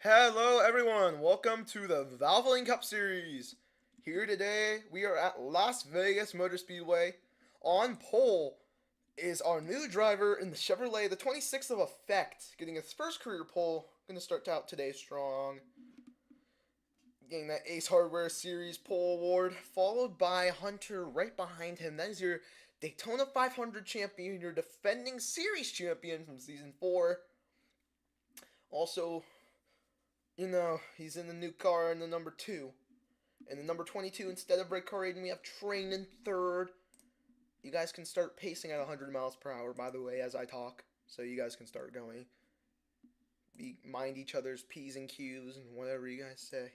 Hello everyone, welcome to the Valvoline Cup Series. Here today, we are at Las Vegas Motor Speedway. On pole is our new driver in the Chevrolet, the 26th of Effect, getting his first career pole. Gonna start out today strong. Getting that Ace Hardware Series pole award, followed by Hunter right behind him. That is your Daytona 500 champion, your defending series champion from season 4. Also, he's in the new car in the number 2. And the number 22, instead of Red Car Raiden, we have Train in third. You guys can start pacing at 100 miles per hour, by the way, as I talk. So you guys can start going. Mind each other's P's and Q's and whatever you guys say.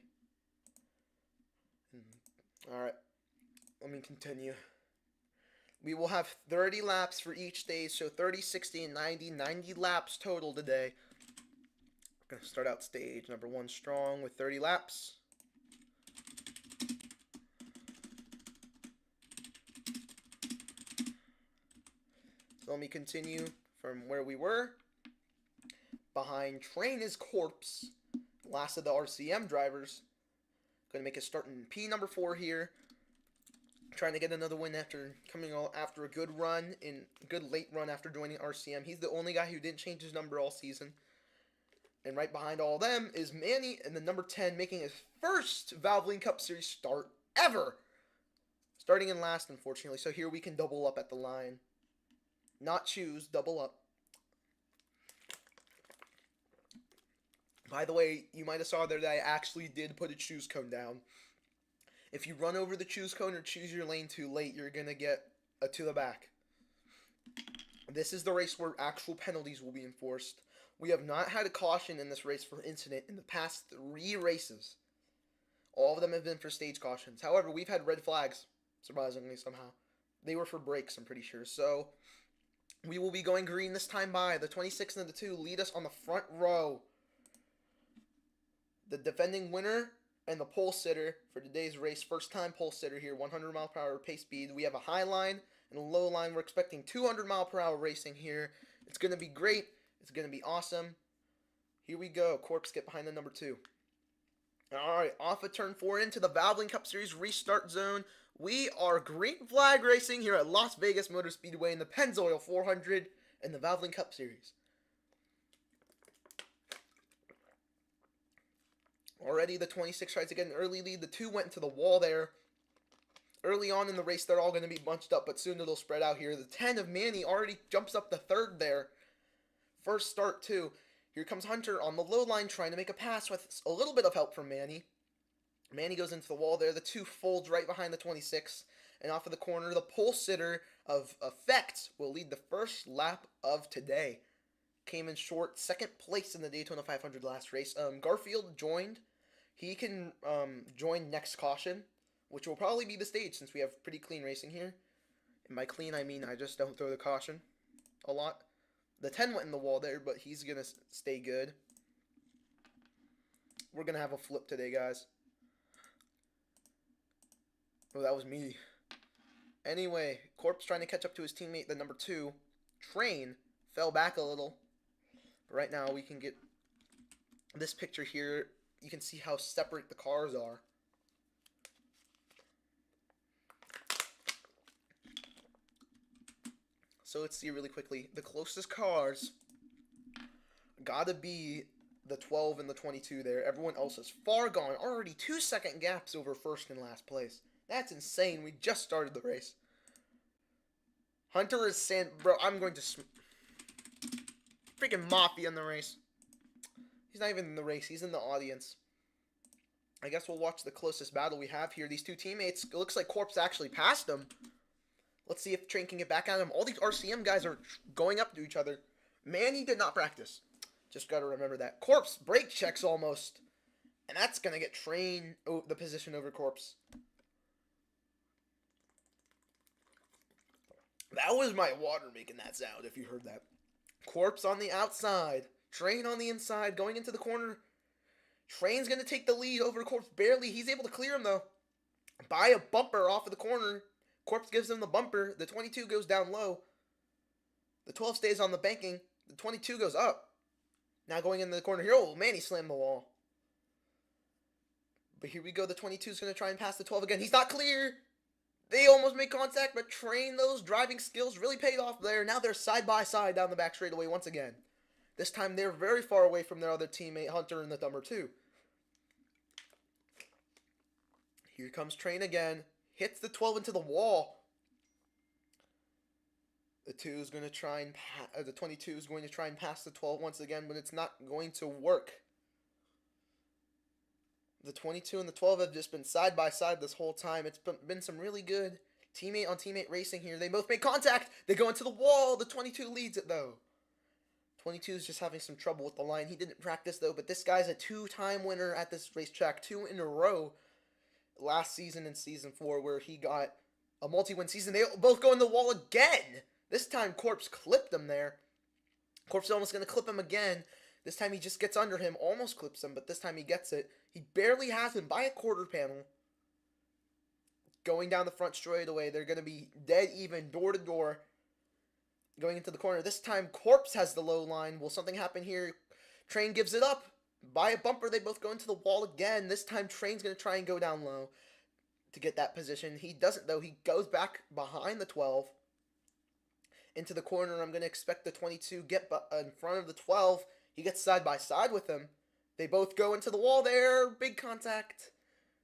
Alright, let me continue. We will have 30 laps for each stage, so 30, 60, and 90. 90 laps total today. We're going to start out stage number 1 strong with 30 laps. So let me continue from where we were. Behind Train is Corpse, last of the RCM drivers. Going to make a start in P number 4 here. Trying to get another win after after a good late run after joining RCM. He's the only guy who didn't change his number all season. And right behind all of them is Manny in the number 10, making his first Valvoline Cup Series start ever. Starting in last, unfortunately. So here we can double up at the line. Not choose, double up. By the way, you might have saw there that I actually did put a choose cone down. If you run over the choose cone or choose your lane too late, you're going to get a to the back. This is the race where actual penalties will be enforced. We have not had a caution in this race for incident in the past 3 races. All of them have been for stage cautions. However, we've had red flags, surprisingly somehow. They were for brakes, I'm pretty sure. So, we will be going green this time by. The 26 and the 2 lead us on the front row. The defending winner and the pole sitter for today's race. First time pole sitter here, 100 mile per hour pace speed. We have a high line and a low line. We're expecting 200 mile per hour racing here. It's going to be great. It's going to be awesome. Here we go. Corpse get behind the number 2. Alright, off of turn 4 into the Valvoline Cup Series restart zone. We are green flag racing here at Las Vegas Motor Speedway in the Pennzoil 400 and the Valvoline Cup Series. Already the 26 tries to get an early lead. The 2 went into the wall there. Early on in the race, they're all going to be bunched up, but soon it'll spread out here. The 10 of Manny already jumps up the 3rd there. First start, too. Here comes Hunter on the low line trying to make a pass with a little bit of help from Manny. Manny goes into the wall there. The 2 folds right behind the 26. And off of the corner, the pole sitter of Effect will lead the first lap of today. Came in short, 2nd place in the Daytona 500 last race. Garfield joined. He can join next caution, which will probably be the stage since we have pretty clean racing here. And by clean, I mean I just don't throw the caution a lot. The 10 went in the wall there, but he's going to stay good. We're going to have a flip today, guys. Oh, that was me. Anyway, Corpse trying to catch up to his teammate, the number 2. Train fell back a little. But right now, we can get this picture here. You can see how separate the cars are. So let's see really quickly. The closest cars gotta be the 12 and the 22 there. Everyone else is far gone. Already 2-second gaps over first and last place. That's insane. We just started the race. Hunter is bro, I'm going to freaking Mafia in the race. He's not even in the race. He's in the audience. I guess we'll watch the closest battle we have here. These 2 teammates, it looks like Corpse actually passed him. Let's see if Train can get back at him. All these RCM guys are going up to each other. Manny did not practice. Just got to remember that. Corpse brake checks almost. And that's going to get Train the position over Corpse. That was my water making that sound, if you heard that. Corpse on the outside. Train on the inside, going into the corner. Train's going to take the lead over Corpse barely. He's able to clear him, though. By a bumper off of the corner. Corpse gives him the bumper. The 22 goes down low. The 12 stays on the banking. The 22 goes up. Now going into the corner here. Oh, man, he slammed the wall. But here we go. The 22 is going to try and pass the 12 again. He's not clear. They almost made contact, but Train, those driving skills really paid off there. Now they're side by side down the back straightaway once again. This time they're very far away from their other teammate, Hunter, in the number 2. Here comes Train again. Hits the 12 into the wall. The 2 is going to try and the 22 is going to try and pass the 12 once again, but it's not going to work. The 22 and the 12 have just been side by side this whole time. It's been some really good teammate on teammate racing here. They both make contact. They go into the wall. The 22 leads it though. 22 is just having some trouble with the line. He didn't practice though, but this guy's a 2-time winner at this racetrack, 2 in a row. Last season in season 4 where he got a multi-win season. They both go in the wall again. This time Corpse clipped him there. Corpse is almost going to clip him again. This time he just gets under him, almost clips him, but this time he gets it. He barely has him by a quarter panel. Going down the front straightaway, they're going to be dead even, door to door. Going into the corner. This time Corpse has the low line. Will something happen here? Train gives it up. By a bumper, they both go into the wall again. This time Train's going to try and go down low to get that position. He doesn't though. He goes back behind the 12. Into the corner. I'm going to expect the 22 get in front of the 12. He gets side by side with him. They both go into the wall there. Big contact.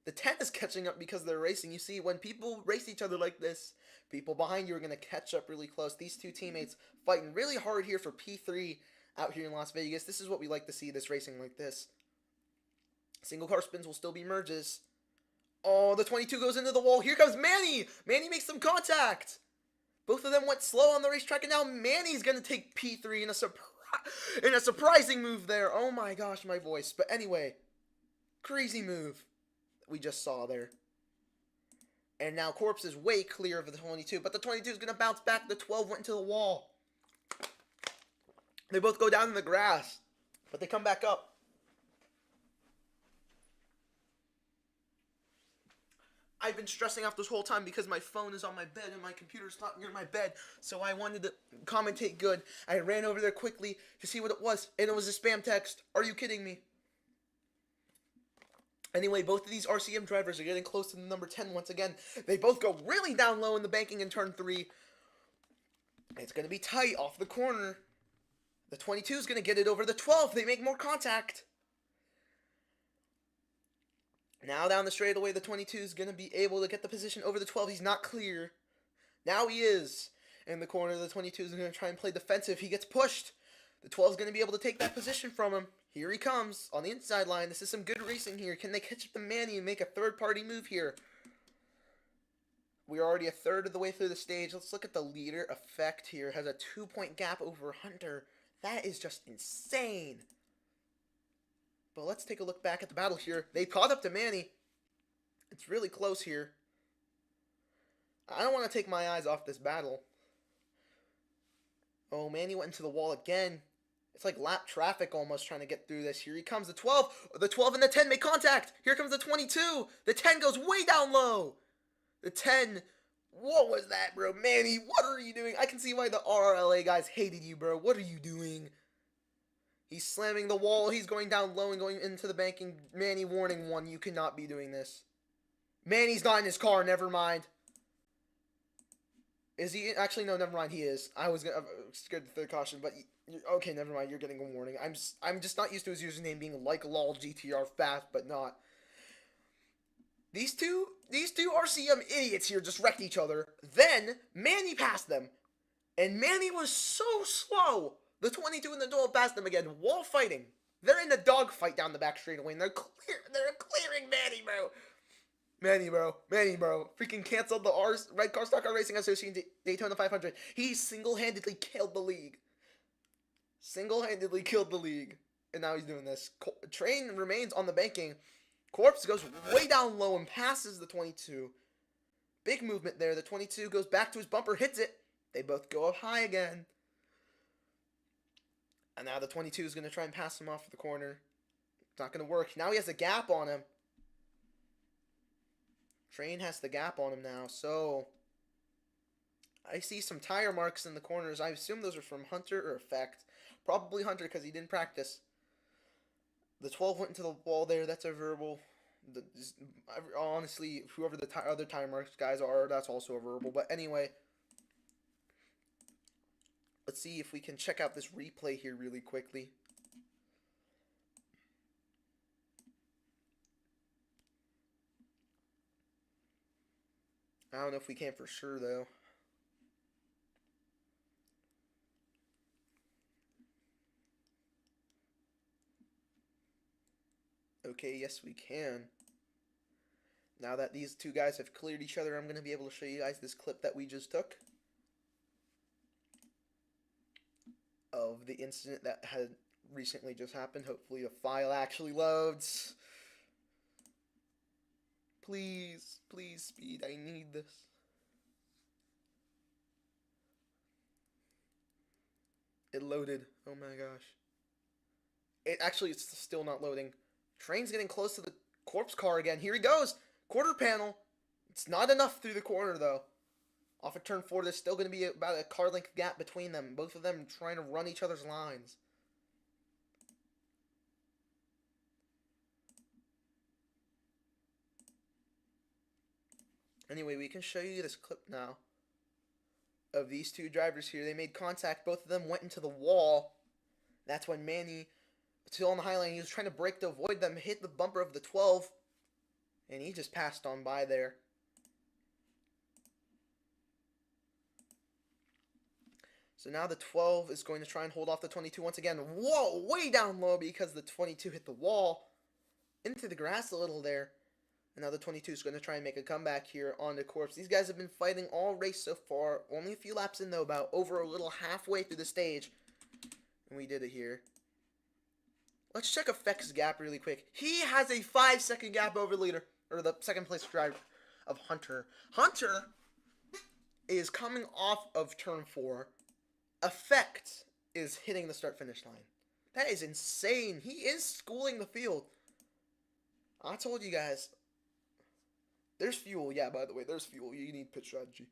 The 10 is catching up because they're racing. You see, when people race each other like this, people behind you are going to catch up really close. These two teammates fighting really hard here for P3 out here in Las Vegas. This is what we like to see, this racing like this. Single car spins will still be merges. Oh, the 22 goes into the wall. Here comes Manny. Manny makes some contact. Both of them went slow on the racetrack, and now Manny's going to take P3 in a surprising move there. Oh my gosh, my voice. But anyway, crazy move that we just saw there. And now Corpse is way clear of the 22, but the 22 is going to bounce back. The 12 went into the wall. They both go down in the grass, but they come back up. I've been stressing out this whole time because my phone is on my bed and my computer's not near my bed, so I wanted to commentate good. I ran over there quickly to see what it was, and it was a spam text. Are you kidding me? Anyway, both of these RCM drivers are getting close to the number 10 once again. They both go really down low in the banking in turn 3. It's going to be tight off the corner. The 22 is going to get it over the 12. They make more contact. Now down the straightaway, the 22 is going to be able to get the position over the 12. He's not clear. Now he is. In the corner, the 22 is going to try and play defensive. He gets pushed. The 12 is going to be able to take that position from him. Here he comes on the inside line. This is some good racing here. Can they catch up to Manny and make a third-party move here? We're already a third of the way through the stage. Let's look at the leader effect here. Has a 2-point gap over Hunter. That is just insane. But let's take a look back at the battle here. They caught up to Manny. It's really close here. I don't want to take my eyes off this battle. Oh, Manny went into the wall again. It's like lap traffic almost trying to get through this. Here he comes, the 12. The 12 and the 10 make contact. Here comes the 22. The 10 goes way down low. The 10. What was that, bro? Manny, what are you doing? I can see why the RLA guys hated you, bro. What are you doing? He's slamming the wall. He's going down low and going into the banking. Manny, warning 1. You cannot be doing this. Manny's not in his car. Never mind. Is he? Actually, no, never mind. He is. I was scared to third caution, but okay, never mind. You're getting a warning. I'm just not used to his username being like lol GTR fast, but not. These two RCM idiots here just wrecked each other. Then Manny passed them, and Manny was so slow. The 22 and the 12 passed them again. Wall fighting. They're in a dogfight down the back straightaway, and they're clearing Manny, bro. Manny, bro. Freaking canceled the Red Car Stock Car Racing Association Daytona 500. He single-handedly killed the league. Single-handedly killed the league. And now he's doing this. Train remains on the banking. Corpse goes way down low and passes the 22. Big movement there. The 22 goes back to his bumper, hits it. They both go up high again. And now the 22 is going to try and pass him off the corner. It's not going to work. Now he has a gap on him. Train has the gap on him now, so I see some tire marks in the corners. I assume those are from Hunter or Effect. Probably Hunter because he didn't practice. The 12 went into the wall there. That's a verbal. Honestly, whoever the other timer guys are, that's also a verbal. But anyway, let's see if we can check out this replay here really quickly. I don't know if we can for sure, though. Okay, yes we can. Now that these two guys have cleared each other, I'm going to be able to show you guys this clip that we just took of the incident that had recently just happened. Hopefully the file actually loads. Please, please, speed. I need this. It loaded. Oh my gosh. It actually is still not loading. Train's getting close to the corpse car again. Here he goes. Quarter panel. It's not enough through the corner, though. Off of turn 4, there's still going to be about a car length gap between them. Both of them trying to run each other's lines. Anyway, we can show you this clip now of these two drivers here. They made contact. Both of them went into the wall. That's when Manny, still on the high line, he was trying to brake to avoid them, hit the bumper of the 12, and he just passed on by there. So now the 12 is going to try and hold off the 22 once again. Whoa, way down low because the 22 hit the wall. Into the grass a little there. And now the 22 is going to try and make a comeback here on the corpse. These guys have been fighting all race so far. Only a few laps in, though, about over a little halfway through the stage. And we did it here. Let's check Effect's gap really quick. He has a 5-second gap over the leader, or the second place driver of Hunter. Hunter is coming off of turn 4. Effect is hitting the start-finish line. That is insane. He is schooling the field. I told you guys. There's fuel. Yeah, by the way, there's fuel. You need pit strategy.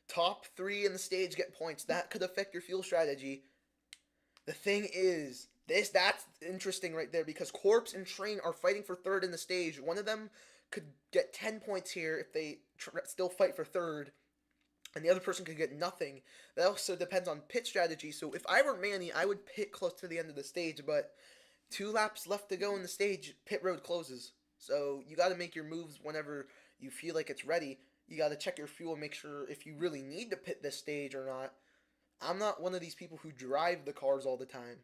Top 3 in the stage get points. That could affect your fuel strategy. The thing is, that's interesting right there because Corpse and Train are fighting for 3rd in the stage. One of them could get 10 points here if they still fight for 3rd. And the other person could get nothing. That also depends on pit strategy. So if I were Manny, I would pit close to the end of the stage. But 2 laps left to go in the stage, pit road closes. So you got to make your moves whenever you feel like it's ready. You got to check your fuel and make sure if you really need to pit this stage or not. I'm not one of these people who drive the cars all the time.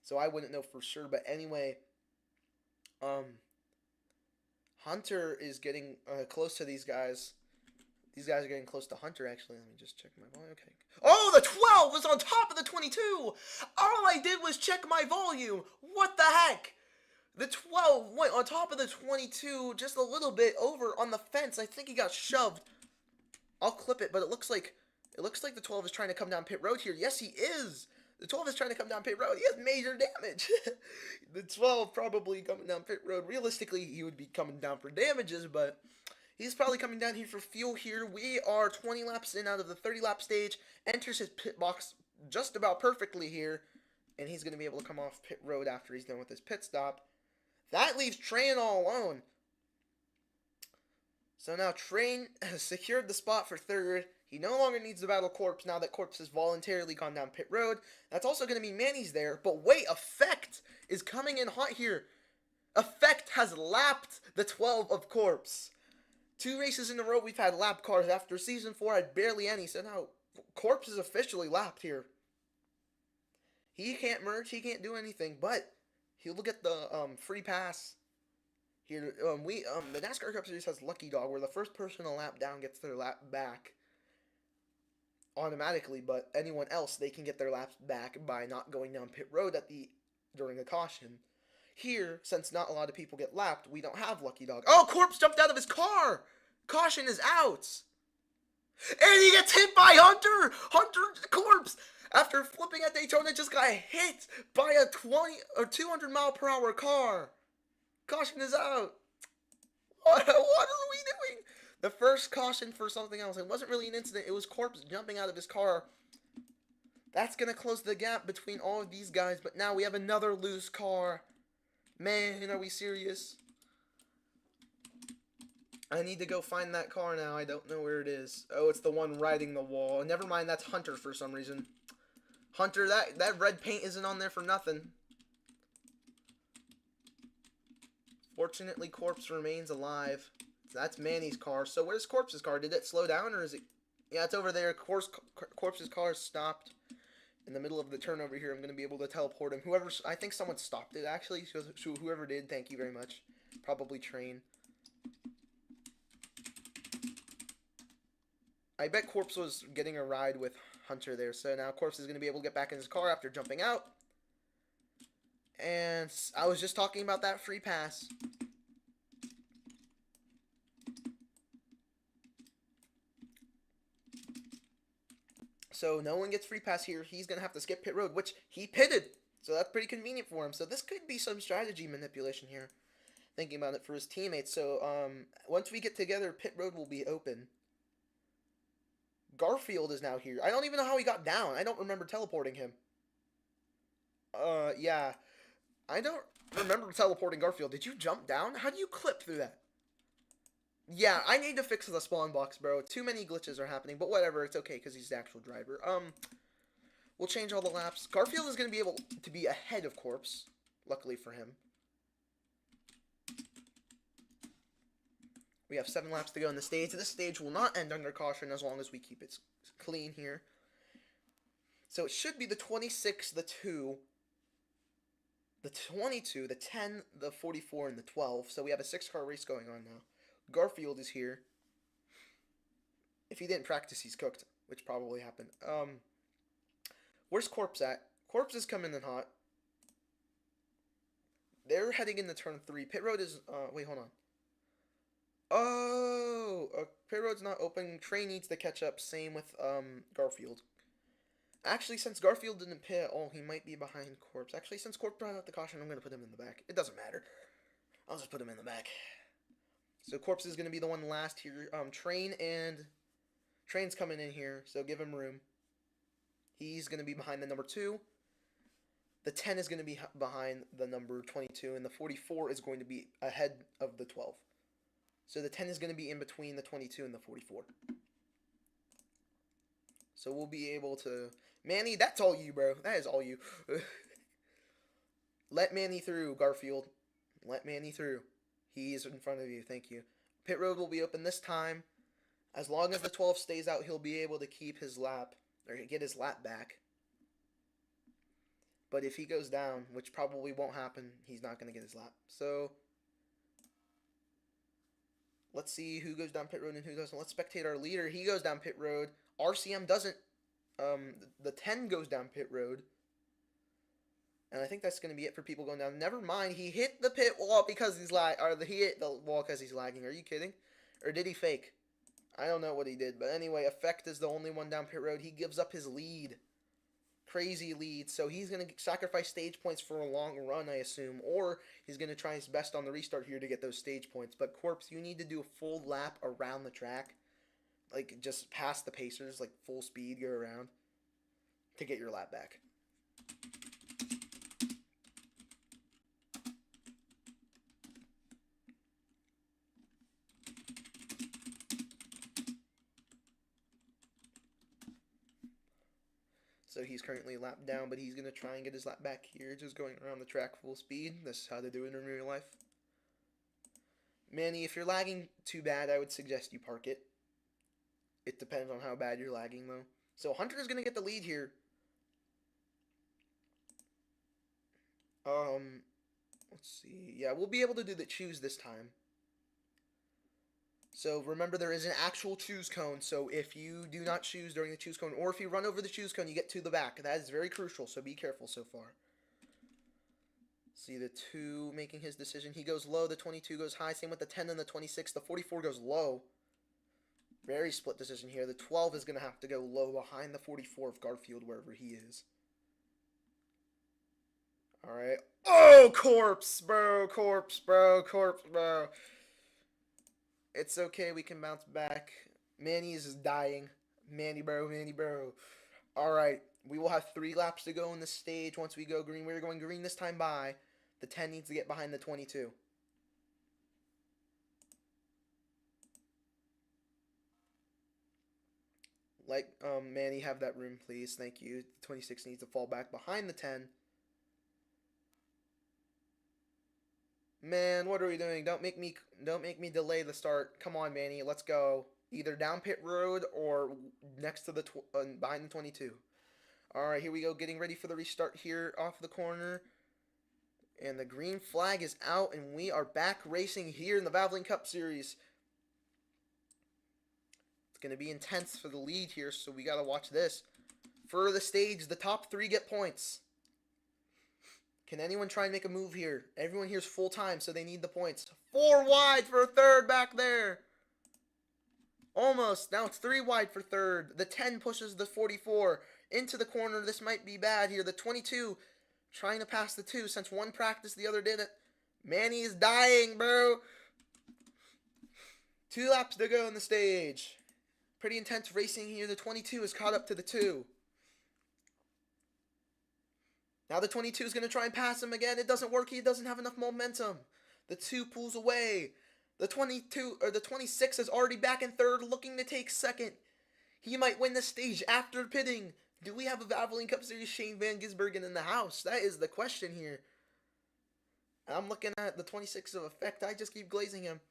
So I wouldn't know for sure. But anyway, Hunter is getting close to these guys. These guys are getting close to Hunter, actually. Let me just check my volume. Okay. Oh, the 12 was on top of the 22! All I did was check my volume! What the heck? The 12 went on top of the 22 just a little bit over on the fence. I think he got shoved. I'll clip it, but it looks like the 12 is trying to come down pit road here. Yes, he is! The 12 is trying to come down pit road. He has major damage. The 12 probably coming down pit road. Realistically, he would be coming down for damages, but he's probably coming down here for fuel here. We are 20 laps in out of the 30-lap stage. Enters his pit box just about perfectly here. And he's going to be able to come off pit road after he's done with his pit stop. That leaves Train all alone. So now Train has secured the spot for 3rd. He no longer needs to battle Corpse now that Corpse has voluntarily gone down pit road. That's also going to mean Manny's there. But wait, Effect is coming in hot here. Effect has lapped the 12 of Corpse. 2 races in a row we've had lap cars. After Season 4 had barely any. So now Corpse is officially lapped here. He can't merge. He can't do anything. But he'll get the free pass. Here, the NASCAR Cup Series has Lucky Dog, where the first person a lap down gets their lap back automatically, but anyone else, they can get their laps back by not going down pit road during a caution. Here, since not a lot of people get lapped, we don't have Lucky Dog. Oh, Corpse jumped out of his car! Caution is out! And he gets hit by Hunter! Corpse, after flipping at Daytona, just got hit by a 200 mile per hour car. Caution is out. What are we doing? The first caution for something else. It wasn't really an incident. It was Corpse jumping out of his car. That's going to close the gap between all of these guys. But now we have another loose car. Man, are we serious? I need to go find that car now. I don't know where it is. Oh, it's the one riding the wall. Never mind, that's Hunter for some reason. Hunter, that red paint isn't on there for nothing. Fortunately, Corpse remains alive. That's Manny's car. So where's Corpse's car? Did it slow down or is it... Yeah, it's over there. Corpse's car stopped in the middle of the turn over here. I'm going to be able to teleport him. I think someone stopped it, actually. So whoever did, thank you very much. Probably Train. I bet Corpse was getting a ride with Hunter there. So now Corpse is going to be able to get back in his car after jumping out. And I was just talking about that free pass. So no one gets free pass here. He's going to have to skip pit road, which he pitted. So that's pretty convenient for him. So this could be some strategy manipulation here. Thinking about it for his teammates. So once we get together, pit road will be open. Garfield is now here. I don't even know how he got down. I don't remember teleporting him. Yeah. I don't remember teleporting Garfield. Did you jump down? How do you clip through that? Yeah, I need to fix the spawn box, bro. Too many glitches are happening, but whatever. It's okay, because he's the actual driver. We'll change all the laps. Garfield is going to be able to be ahead of Corpse, luckily for him. We have 7 laps to go in the stage. This stage will not end under caution as long as we keep it clean here. So it should be the 26, the 2, the 22, the 10, the 44, and the 12. So we have a 6-car race going on now. Garfield is here. If he didn't practice, he's cooked, which probably happened. Where's Corpse at? Corpse is coming in hot. They're heading into turn 3. Pit road is, wait, hold on. Oh, pit road's not open. Train needs to catch up. Same with, Garfield. Actually, since Garfield didn't pit, he might be behind Corpse. Actually, since Corpse brought out the caution, I'm going to put him in the back. It doesn't matter. I'll just put him in the back. So Corpse is going to be the one last here. Train's coming in here, so give him room. He's going to be behind the number 2. The 10 is going to be behind the number 22, and the 44 is going to be ahead of the 12. So the 10 is going to be in between the 22 and the 44. So we'll be able to... Manny, that's all you, bro. That is all you. Let Manny through, Garfield. Let Manny through. He's in front of you. Thank you. Pit road will be open this time. As long as the 12 stays out, he'll be able to keep his lap, or get his lap back. But if he goes down, which probably won't happen, he's not going to get his lap. So, let's see who goes down pit road and who doesn't. Let's spectate our leader. He goes down pit road. RCM doesn't. The 10 goes down pit road. And I think that's going to be it for people going down. Never mind, he hit the pit wall because he's he hit the wall because he's lagging. Are you kidding? Or did he fake? I don't know what he did. But anyway, Effect is the only one down pit road. He gives up his lead. Crazy lead. So he's going to sacrifice stage points for a long run, I assume. Or he's going to try his best on the restart here to get those stage points. But Corpse, you need to do a full lap around the track. Like, just past the Pacers, like full speed, go around to get your lap back. So he's currently lapped down, but he's going to try and get his lap back here, just going around the track full speed. This is how to do it in real life. Manny, if you're lagging too bad, I would suggest you park it. It depends on how bad you're lagging, though. So Hunter is going to get the lead here. Let's see. Yeah, we'll be able to do the choose this time. So remember, there is an actual choose cone. So if you do not choose during the choose cone, or if you run over the choose cone, you get to the back. That is very crucial, so be careful so far. See the 2 making his decision. He goes low, the 22 goes high. Same with the 10 and the 26. The 44 goes low. Very split decision here. The 12 is going to have to go low behind the 44 of Garfield, wherever he is. Alright. Oh, Corpse, bro. Corpse, bro. Corpse, bro. It's okay. We can bounce back. Manny is dying. Manny, bro. Manny, bro. Alright. We will have 3 laps to go in the stage once we go green. We're going green this time by. The 10 needs to get behind the 22. Let Manny have that room, please. Thank you. 26 needs to fall back behind the 10. Man, what are we doing? Don't make me delay the start. Come on, Manny. Let's go. Either down pit road or next to the behind the 22. All right, here we go. Getting ready for the restart here off the corner. And the green flag is out, and we are back racing here in the Valvoline Cup Series. It's going to be intense for the lead here, so we got to watch this. For the stage, the top 3 get points. Can anyone try and make a move here? Everyone here's full time, so they need the points. 4 wide for third back there. Almost. Now it's 3 wide for third. The 10 pushes the 44 into the corner. This might be bad here. The 22 trying to pass the 2 since one practiced, the other didn't. Manny is dying, bro. 2 laps to go in the stage. Pretty intense racing here. The 22 is caught up to the 2. Now the 22 is going to try and pass him again. It doesn't work. He doesn't have enough momentum. The 2 pulls away. The 26 is already back in third, looking to take second. He might win the stage after pitting. Do we have a Valvoline Cup Series Shane Van Gisbergen in the house? That is the question here. I'm looking at the 26 of effect. I just keep glazing him.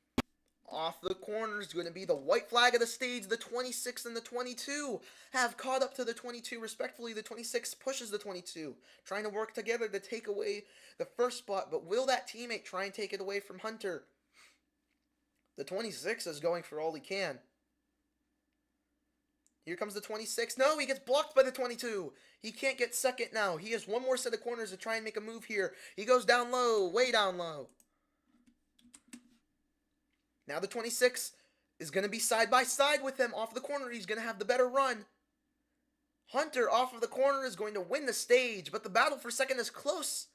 Off the corner is going to be the white flag of the stage. The 26 and the 22 have caught up to the 22 respectfully. The 26 pushes the 22, trying to work together to take away the first spot. But will that teammate try and take it away from Hunter? The 26 is going for all he can. Here comes the 26. No, he gets blocked by the 22. He can't get second now. He has one more set of corners to try and make a move here. He goes down low, way down low. Now the 26 is going to be side by side with him off the corner. He's going to have the better run. Hunter off of the corner is going to win the stage, but the battle for second is close.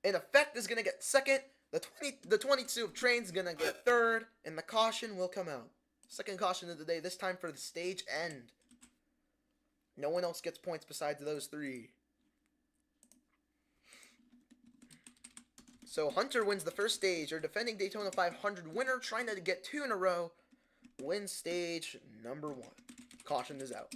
And Effect is going to get second. The 22 of Train is going to get third, and the caution will come out. Second caution of the day, this time for the stage end. No one else gets points besides those 3. So Hunter wins the first stage, our defending Daytona 500 winner, trying to get 2 in a row. Wins stage number 1. Caution is out.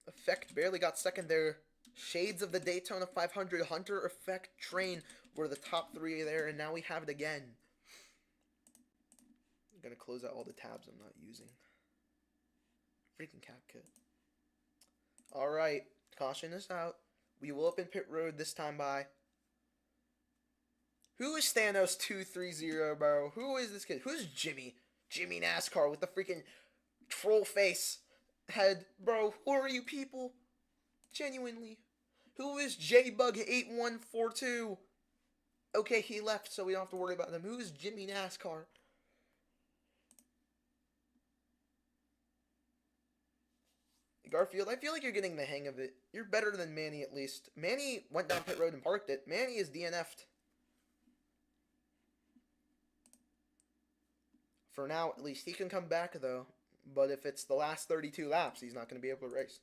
Effect barely got second there. Shades of the Daytona 500, Hunter, Effect, Train were the top 3 there, and now we have it again. I'm going to close out all the tabs I'm not using. Freaking CapCut. Alright, caution is out. We will open pit road this time by. Who is Thanos 230, bro? Who is this kid? Who's Jimmy? Jimmy NASCAR with the freaking troll face head. Bro, who are you people? Genuinely. Who is JBug8142? Okay, he left, so we don't have to worry about him. Who is Jimmy NASCAR? Garfield, I feel like you're getting the hang of it. You're better than Manny, at least. Manny went down pit road and parked it. Manny is DNF'd. For now, at least. He can come back, though. But if it's the last 32 laps, he's not going to be able to race.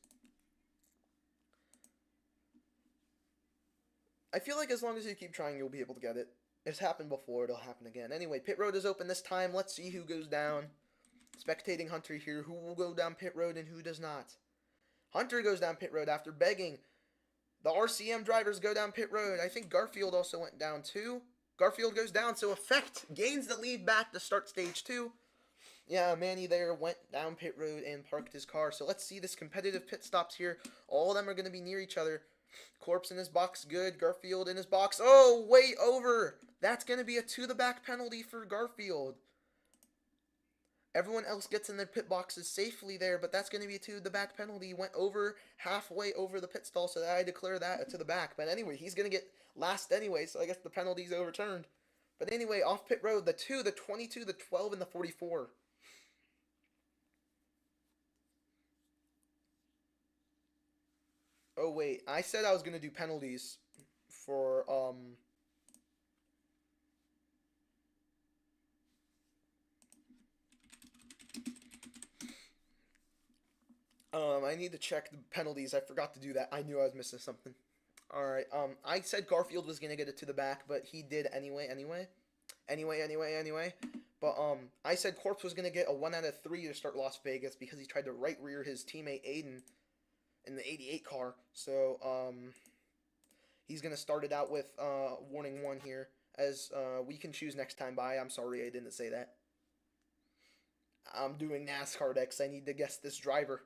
I feel like as long as you keep trying, you'll be able to get it. It's happened before. It'll happen again. Anyway, pit road is open this time. Let's see who goes down. Spectating Hunter here. Who will go down pit road and who does not? Hunter goes down pit road after begging. The RCM drivers go down pit road. I think Garfield also went down too. Garfield goes down, so Effect gains the lead back to start stage 2. Yeah, Manny there went down pit road and parked his car. So let's see this competitive pit stops here. All of them are going to be near each other. Corpse in his box, good. Garfield in his box. Oh, way over. That's going to be a to the back penalty for Garfield. Everyone else gets in their pit boxes safely there, but that's going to be a to the back penalty. He went over, halfway over the pit stall, so I declare that a to the back. But anyway, he's going to get last anyway, so I guess the penalty's overturned. But anyway, off pit road, the 2, the 22, the 12, and the 44. Oh, wait. I said I was going to do penalties for, I need to check the penalties. I forgot to do that. I knew I was missing something. All right. I said Garfield was gonna get it to the back, but he did anyway. But I said Corpse was gonna get a 1 out of 3 to start Las Vegas because he tried to right rear his teammate Aiden in the 88 car. So he's gonna start it out with warning 1 here, as we can choose next time by. I'm sorry I didn't say that. I'm doing NASCAR decks. I need to guess this driver.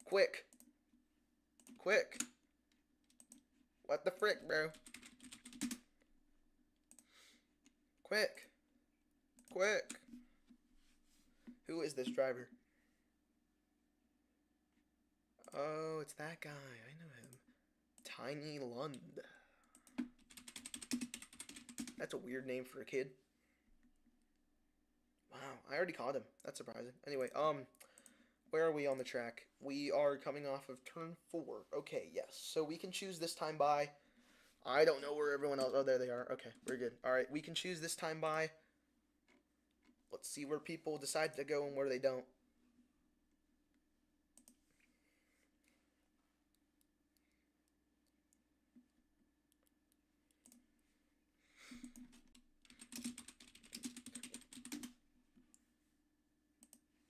Quick. Quick. What the frick, bro? Quick. Quick. Who is this driver? Oh, it's that guy. I know him. Tiny Lund. That's a weird name for a kid. Wow, I already caught him. That's surprising. Anyway, where are we on the track? We are coming off of turn 4. Okay, yes. So we can choose this time by. I don't know where everyone else. Oh, there they are. Okay, we're good. All right, we can choose this time by. Let's see where people decide to go and where they don't.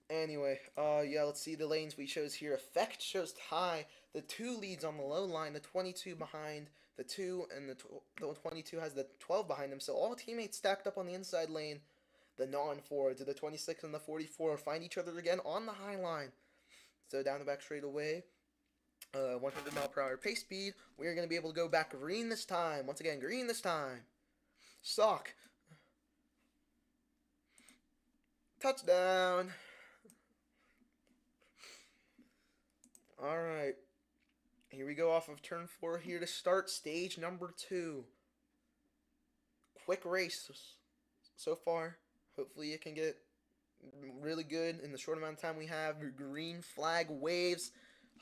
Anyway, yeah, let's see the lanes we chose here. Effect shows tie. The 2 leads on the low line, the 22 behind the 2, and the 22 has the 12 behind him. So all teammates stacked up on the inside lane. The non-forwards, the 26 and the 44, find each other again on the high line. So down the back straight away, 100 mile per hour pace speed. We are going to be able to go back green this time. Once again, green this time. Sock. Touchdown. Alright. Here we go off of turn 4 here to start stage number 2. Quick race so far. Hopefully it can get really good in the short amount of time we have. Green flag waves.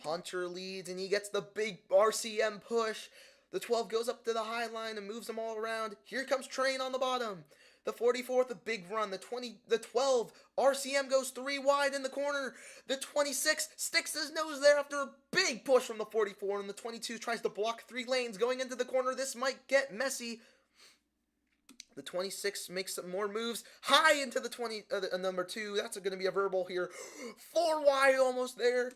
Hunter leads and he gets the big RCM push. The 12 goes up to the high line and moves them all around. Here comes Train on the bottom. The 44th, a big run. The 12, RCM goes 3 wide in the corner. The 26 sticks his nose there after a big push from the 44, and the 22 tries to block 3 lanes going into the corner. This might get messy. The 26 makes some more moves high into the number 2. That's going to be a verbal here. 4 wide almost there.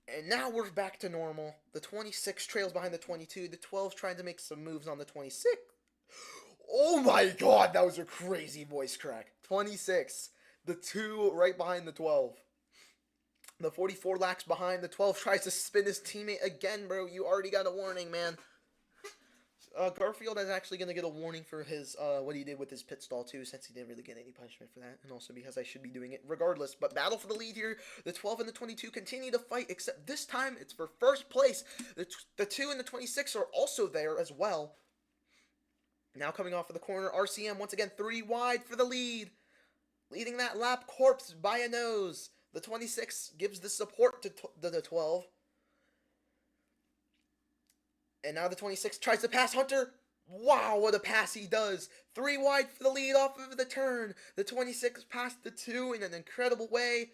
And now we're back to normal. The 26 trails behind the 22. The 12's trying to make some moves on the 26. Oh my god, that was a crazy voice crack. 26. The 2 right behind the 12. The 44 lacks behind. The 12 tries to spin his teammate again, bro. You already got a warning, man. Garfield is actually going to get a warning for his what he did with his pit stall, too, since he didn't really get any punishment for that. And also because I should be doing it regardless. But battle for the lead here. The 12 and the 22 continue to fight, except this time it's for first place. The 2 and the 26 are also there as well. Now coming off of the corner, RCM once again 3 wide for the lead. Leading that lap, Corpse by a nose. The 26 gives the support to the 12. And now the 26 tries to pass Hunter. Wow, what a pass he does. 3 wide for the lead off of the turn. The 26 passed the 2 in an incredible way.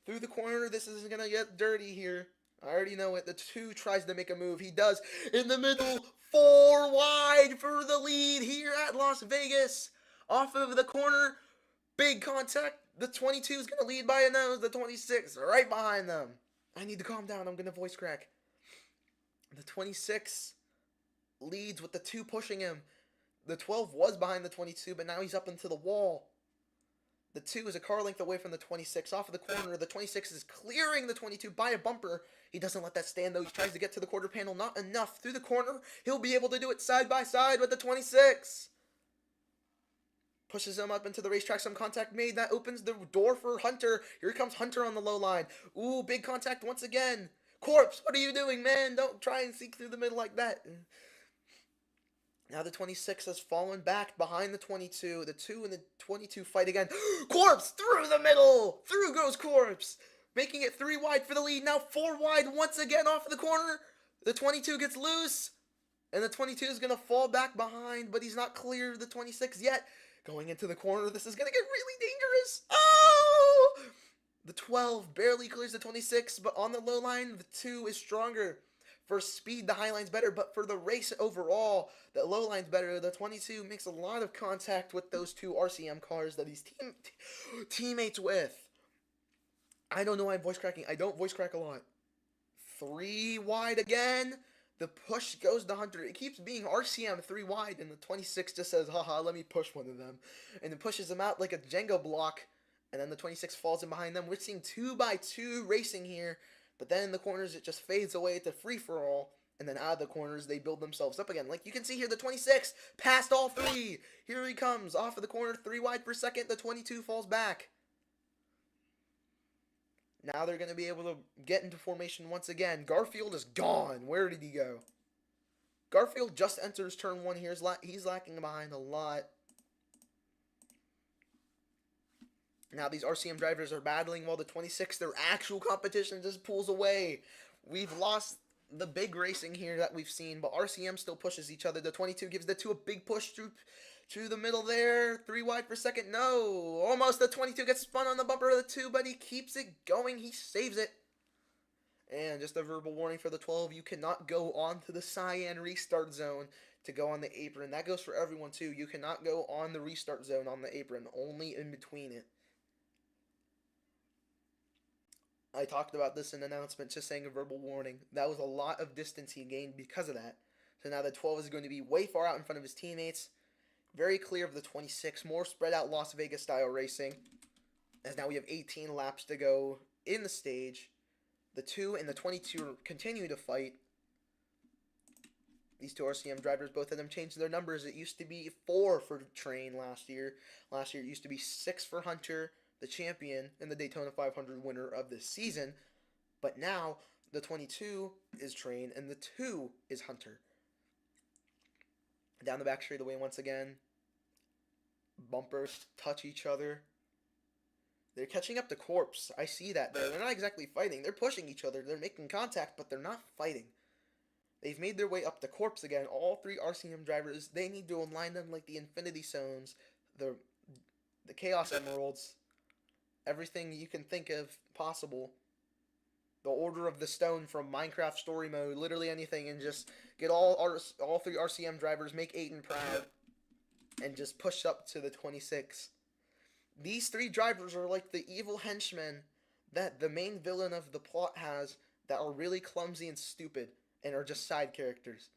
Through the corner, this is going to get dirty here. I already know it. The 2 tries to make a move. He does. In the middle, 4 wide for the lead here at Las Vegas. Off of the corner, big contact. The 22 is going to lead by a nose. The 26 right behind them. I need to calm down. I'm going to voice crack. The 26 leads with the 2 pushing him. The 12 was behind the 22, but now he's up into the wall. The 2 is a car length away from the 26. Off of the corner, the 26 is clearing the 22 by a bumper. He doesn't let that stand, though. He tries to get to the quarter panel. Not enough. Through the corner, he'll be able to do it side by side with the 26. Pushes him up into the racetrack. Some contact made. That opens the door for Hunter. Here comes Hunter on the low line. Ooh, big contact once again. Corpse, what are you doing, man? Don't try and sneak through the middle like that. Now the 26 has fallen back behind the 22. The 2 and the 22 fight again. Corpse through the middle. Through goes Corpse. Making it 3 wide for the lead. Now 4 wide once again off the corner. The 22 gets loose. And the 22 is going to fall back behind. But he's not clear of the 26 yet. Going into the corner. This is going to get really dangerous. Oh! The 12 barely clears the 26, but on the low line, the 2 is stronger. For speed, the high line's better, but for the race overall, the low line's better. The 22 makes a lot of contact with those 2 RCM cars that he's teammates with. I don't know why I'm voice cracking. I don't voice crack a lot. 3 wide again. The push goes to Hunter. It keeps being RCM 3 wide, and the 26 just says, haha, let me push one of them. And it pushes them out like a Jenga block, and then the 26 falls in behind them. We're seeing 2x2 racing here, but then in the corners it just fades away to free-for-all, and then out of the corners they build themselves up again. Like you can see here, the 26 passed all 3. Here he comes, off of the corner, 3 wide per second. The 22 falls back. Now they're going to be able to get into formation once again. Garfield is gone. Where did he go? Garfield just enters turn 1 here. He's lacking behind a lot. Now these RCM drivers are battling while the 26, their actual competition, just pulls away. We've lost the big racing here that we've seen, but RCM still pushes each other. The 22 gives the 2 a big push through the middle there. 3 wide per second. No. Almost. The 22 gets spun on the bumper of the 2, but he keeps it going. He saves it. And just a verbal warning for the 12. You cannot go onto the cyan restart zone to go on the apron. That goes for everyone, too. You cannot go on the restart zone on the apron. Only in between it. I talked about this in an announcement, just saying a verbal warning. That was a lot of distance he gained because of that. So now the 12 is going to be way far out in front of his teammates. Very clear of the 26. More spread out Las Vegas style racing. As now we have 18 laps to go in the stage. The 2 and the 22 continue to fight. These 2 RCM drivers, both of them changed their numbers. It used to be 4 for Train last year. Last year it used to be 6 for Hunter, the champion and the Daytona 500 winner of this season. But now the 22 is Train and the 2 is Hunter. Down the back straightaway once again. Bumpers touch each other. They're catching up to Corpse. I see that there. They're not exactly fighting. They're pushing each other. They're making contact, but they're not fighting. They've made their way up to Corpse again. All 3 RCM drivers, they need to align them like the Infinity Stones, the Chaos Emeralds, everything you can think of possible. The Order of the Stone from Minecraft Story Mode, literally anything, and just get all 3 RCM drivers, make Aiden proud, and just push up to the 26. These 3 drivers are like the evil henchmen that the main villain of the plot has, that are really clumsy and stupid, and are just side characters.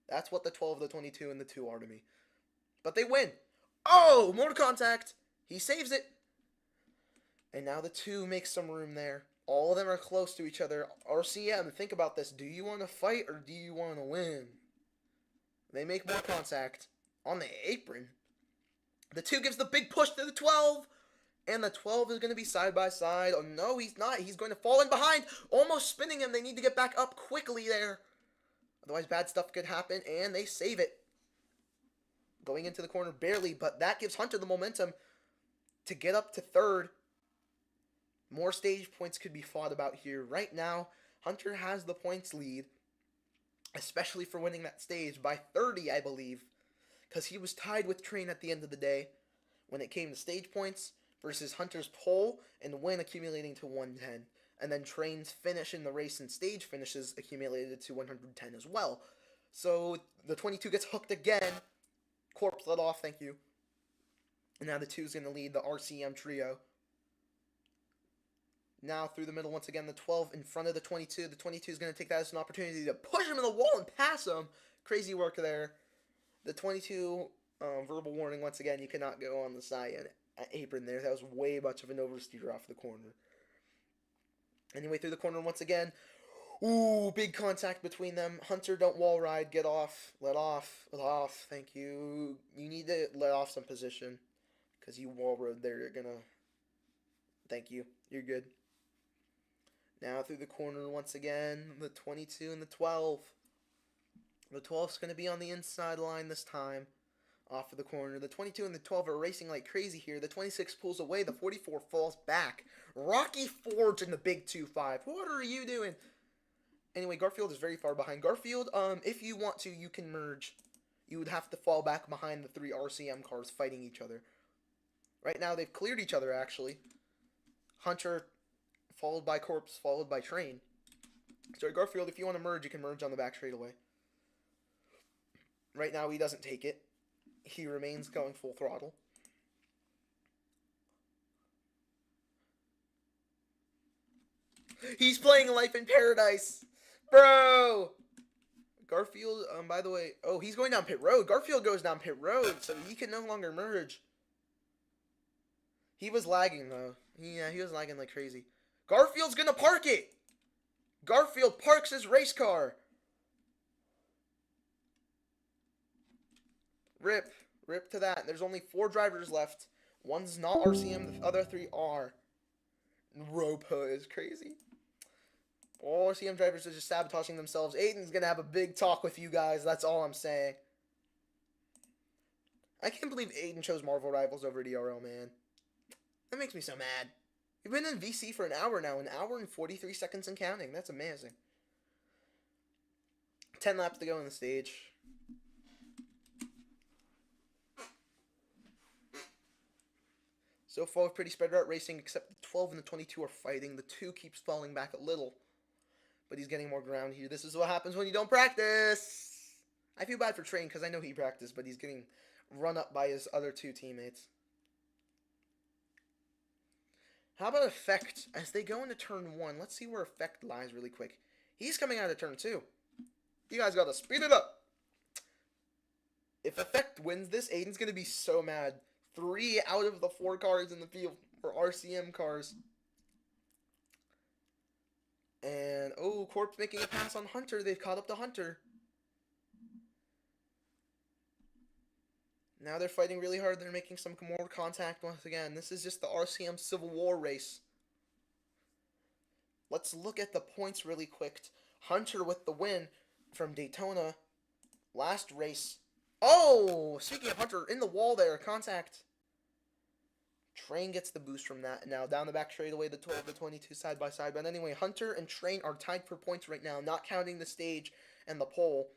That's what the 12, the 22, and the 2 are to me. But they win! Oh! More contact! He saves it! And now the 2 makes some room there. All of them are close to each other. RCM, think about this. Do you want to fight or do you want to win? They make more contact on the apron. The 2 gives the big push to the 12. And the 12 is going to be side by side. Oh, no, he's not. He's going to fall in behind. Almost spinning him. They need to get back up quickly there. Otherwise, bad stuff could happen. And they save it. Going into the corner barely. But that gives Hunter the momentum to get up to 3rd. More stage points could be fought about here. Right now, Hunter has the points lead, especially for winning that stage by 30, I believe, because he was tied with Train at the end of the day when it came to stage points versus Hunter's pole and win accumulating to 110, and then Train's finish in the race and stage finishes accumulated to 110 as well. So the 22 gets hooked again. Corpse let off, thank you. And now the 2 is going to lead the RCM trio. Now through the middle once again, the 12 in front of the 22. The 22 is going to take that as an opportunity to push him in the wall and pass him. Crazy work there. The 22, verbal warning once again, you cannot go on the cyan apron there. That was way much of an oversteer off the corner. Anyway, through the corner once again. Ooh, big contact between them. Hunter, don't wall ride. Get off. Let off. Let off. Thank you. You need to let off some position. Because you wall rode there. You're going to... Thank you. You're good. Now through the corner once again, the 22 and the 12. The 12's going to be on the inside line this time. Off of the corner. The 22 and the 12 are racing like crazy here. The 26 pulls away. The 44 falls back. Rocky Forge in the big 2-5. What are you doing? Anyway, Garfield is very far behind. Garfield, if you want to, you can merge. You would have to fall back behind the 3 RCM cars fighting each other. Right now, they've cleared each other, actually. Hunter followed by Corpse, followed by Train. So Garfield, if you want to merge, you can merge on the back straightaway. Right now, he doesn't take it. He remains going full throttle. He's playing Life in Paradise. Bro! Garfield, by the way, oh, he's going down pit road. Garfield goes down pit road, so he can no longer merge. He was lagging, though. Yeah, he was lagging like crazy. Garfield's gonna park it! Garfield parks his race car. Rip. Rip to that. There's only 4 drivers left. One's not RCM, the other 3 are. Ropo is crazy. All RCM drivers are just sabotaging themselves. Aiden's gonna have a big talk with you guys. That's all I'm saying. I can't believe Aiden chose Marvel Rivals over DRL, man. That makes me so mad. We've been in VC for an hour now. An hour and 43 seconds and counting. That's amazing. 10 laps to go on the stage. So far, pretty spread out racing, except the 12 and the 22 are fighting. The 2 keeps falling back a little. But he's getting more ground here. This is what happens when you don't practice. I feel bad for Train because I know he practiced, but he's getting run up by his other 2 teammates. How about Effect as they go into turn 1? Let's see where Effect lies really quick. He's coming out of turn 2. You guys got to speed it up. If Effect wins this, Aiden's going to be so mad. 3 out of the 4 cars in the field were RCM cars. And, oh, Corp's making a pass on Hunter. They've caught up to Hunter. Now they're fighting really hard. They're making some more contact once again. This is just the RCM Civil War race. Let's look at the points really quick. Hunter with the win from Daytona. Last race. Oh, speaking of Hunter, in the wall there, contact. Train gets the boost from that. Now down the back straightaway, the 12, the 22 side by side. But anyway, Hunter and Train are tied for points right now, not counting the stage and the pole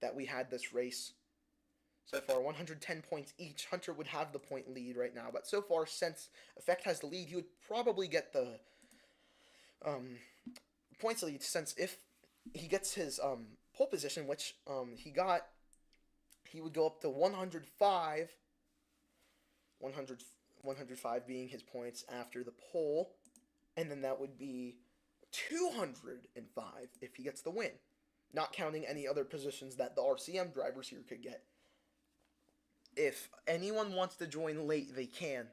that we had this race. So far, 110 points each. Hunter would have the point lead right now. But so far, since Effect has the lead, he would probably get the points lead. Since if he gets his pole position, which he got, he would go up to 105. 105 being his points after the pole. And then that would be 205 if he gets the win. Not counting any other positions that the RCM drivers here could get. If anyone wants to join late, they can.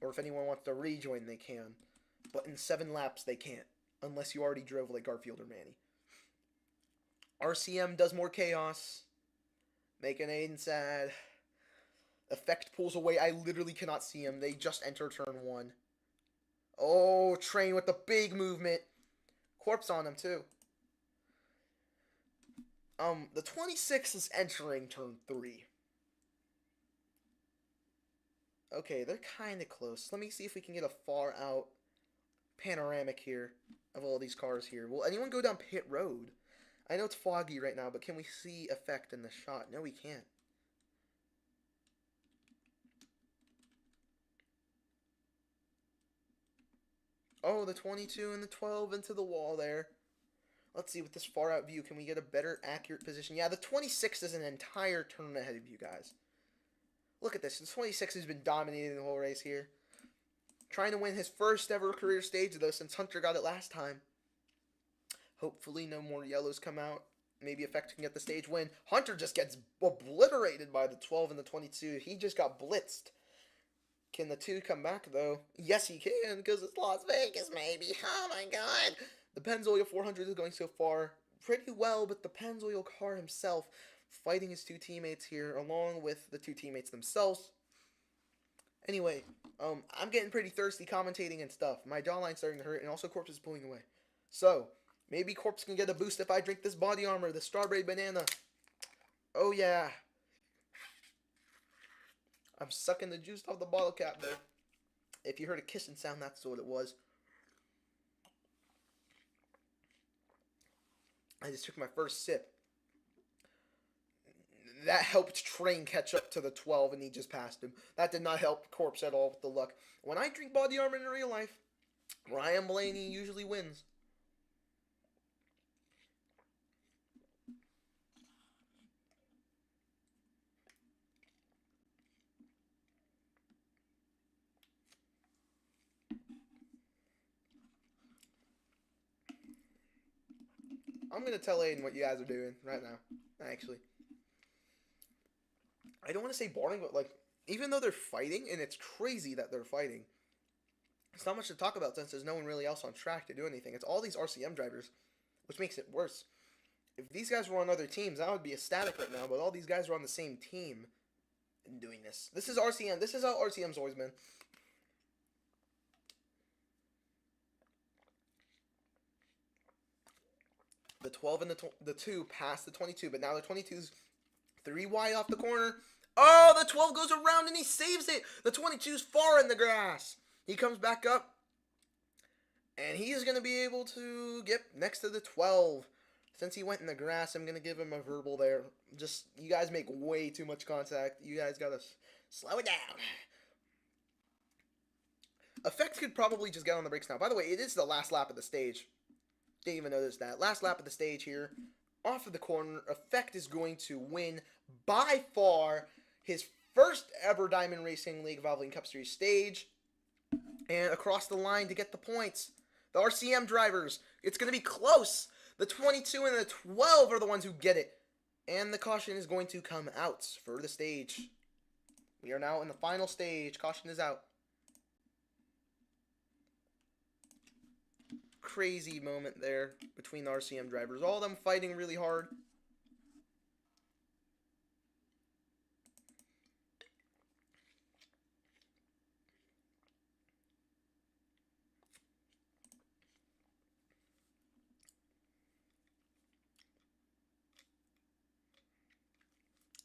Or if anyone wants to rejoin, they can. But in 7 laps, they can't. Unless you already drove like Garfield or Manny. RCM does more chaos. Making Aiden sad. Effect pulls away. I literally cannot see him. They just enter turn 1. Oh, Train with the big movement. Corpse on him, too. The 26 is entering turn 3. Okay, they're kind of close. Let me see if we can get a far out panoramic here of all these cars here. Will anyone go down pit road? I know it's foggy right now, but can we see Effect in the shot? No, we can't. Oh, the 22 and the 12 into the wall there. Let's see, with this far out view, can we get a better accurate position? Yeah, the 26 is an entire turn ahead of you guys. Look at this. The 26 has been dominating the whole race here. Trying to win his first ever career stage, though, since Hunter got it last time. Hopefully no more yellows come out. Maybe Effect can get the stage win. Hunter just gets obliterated by the 12 and the 22. He just got blitzed. Can the 2 come back, though? Yes, he can, because it's Las Vegas, maybe. Oh, my God. The Pennzoil 400 is going so far pretty well, but the Pennzoil car himself fighting his 2 teammates here, along with the 2 teammates themselves. Anyway, I'm getting pretty thirsty commentating and stuff. My jawline's starting to hurt, and also Corpse is pulling away. So, maybe Corpse can get a boost if I drink this body armor, the strawberry banana. Oh, yeah. I'm sucking the juice off the bottle cap, though. If you heard a kissing sound, that's what it was. I just took my first sip. That helped Train catch up to the 12, and he just passed him. That did not help Corpse at all with the luck. When I drink body armor in real life, Ryan Blaney usually wins. I'm gonna tell Aiden what you guys are doing right now. Actually, I don't want to say boring, but like, even though they're fighting, and it's crazy that they're fighting, it's not much to talk about since there's no one really else on track to do anything. It's all these RCM drivers, which makes it worse. If these guys were on other teams, I would be ecstatic right now. But all these guys are on the same team and doing this. This is RCM. This is how RCM's always been. The 12 and the 2 past the 22, but now the 22's 3 wide off the corner. Oh, the 12 goes around and he saves it. The 22's far in the grass. He comes back up, and he's going to be able to get next to the 12. Since he went in the grass, I'm going to give him a verbal there. Just, you guys make way too much contact. You guys got to slow it down. Effect could probably just get on the brakes now. By the way, it is the last lap of the stage. Didn't even notice that. Last lap of the stage here. Off of the corner. Effect is going to win by far his first ever Diamond Racing League Valvoline Cup Series stage. And across the line to get the points. The RCM drivers. It's going to be close. The 22 and the 12 are the ones who get it. And the caution is going to come out for the stage. We are now in the final stage. Caution is out. Crazy moment there between the RCM drivers. All of them fighting really hard.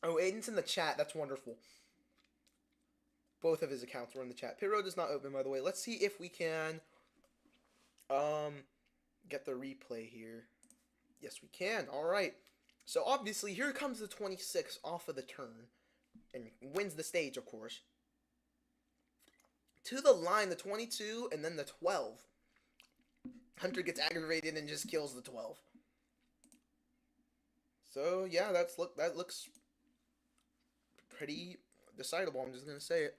Oh, Aiden's in the chat. That's wonderful. Both of his accounts were in the chat. Pit Road is not open, by the way. Let's see if we can get the replay here. Yes, we can. All right. So, obviously, here comes the 26 off of the turn. And wins the stage, of course. To the line, the 22, and then the 12. Hunter gets aggravated and just kills the 12. So, yeah, that looks pretty decidable. I'm just going to say it.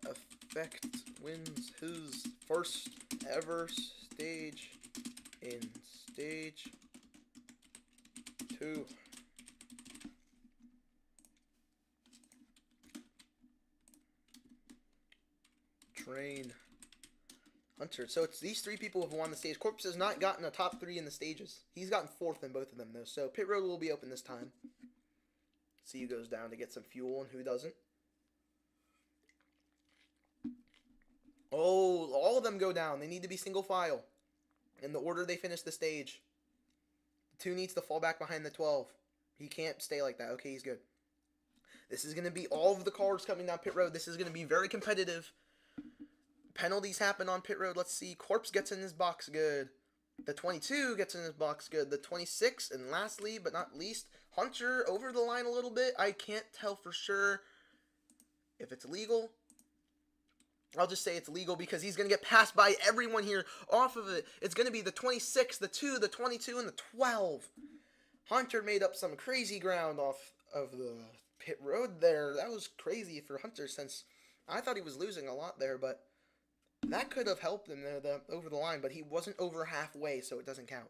Effect wins his first ever stage in stage 2. Train. Hunter. So it's these 3 people have won the stage. Corpse has not gotten a top 3 in the stages. He's gotten 4th in both of them, though. So Pit Road will be open this time. See who goes down to get some fuel and who doesn't. Oh, all of them go down. They need to be single file in the order they finish the stage. The 2 needs to fall back behind the 12. He can't stay like that. Okay, he's good. This is going to be all of the cars coming down Pit Road. This is going to be very competitive. Penalties happen on Pit Road. Let's see. Corpse gets in his box. Good. The 22 gets in his box. Good. The 26, and lastly, but not least, Hunter over the line a little bit. I can't tell for sure if it's legal. I'll just say it's legal because he's going to get passed by everyone here off of it. It's going to be the 26, the 2, the 22, and the 12. Hunter made up some crazy ground off of the pit road there. That was crazy for Hunter since I thought he was losing a lot there, but that could have helped him over the line, but he wasn't over halfway, so it doesn't count.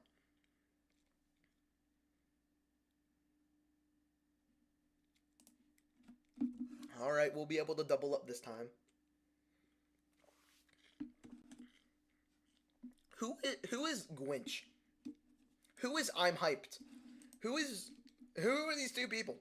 All right, we'll be able to double up this time. Who is Gwinch? Who is I'm hyped? Who are these 2 people?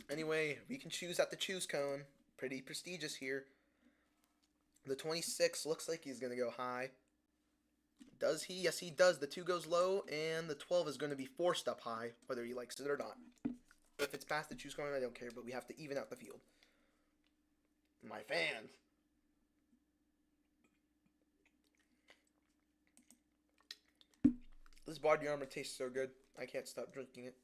Anyway, we can choose at the choose cone. Pretty prestigious here. The 26 looks like he's going to go high. Does he? Yes, he does. The 2 goes low, and the 12 is going to be forced up high, whether he likes it or not. If it's past the choose cone, I don't care, but we have to even out the field. My fans. This body armor tastes so good. I can't stop drinking it.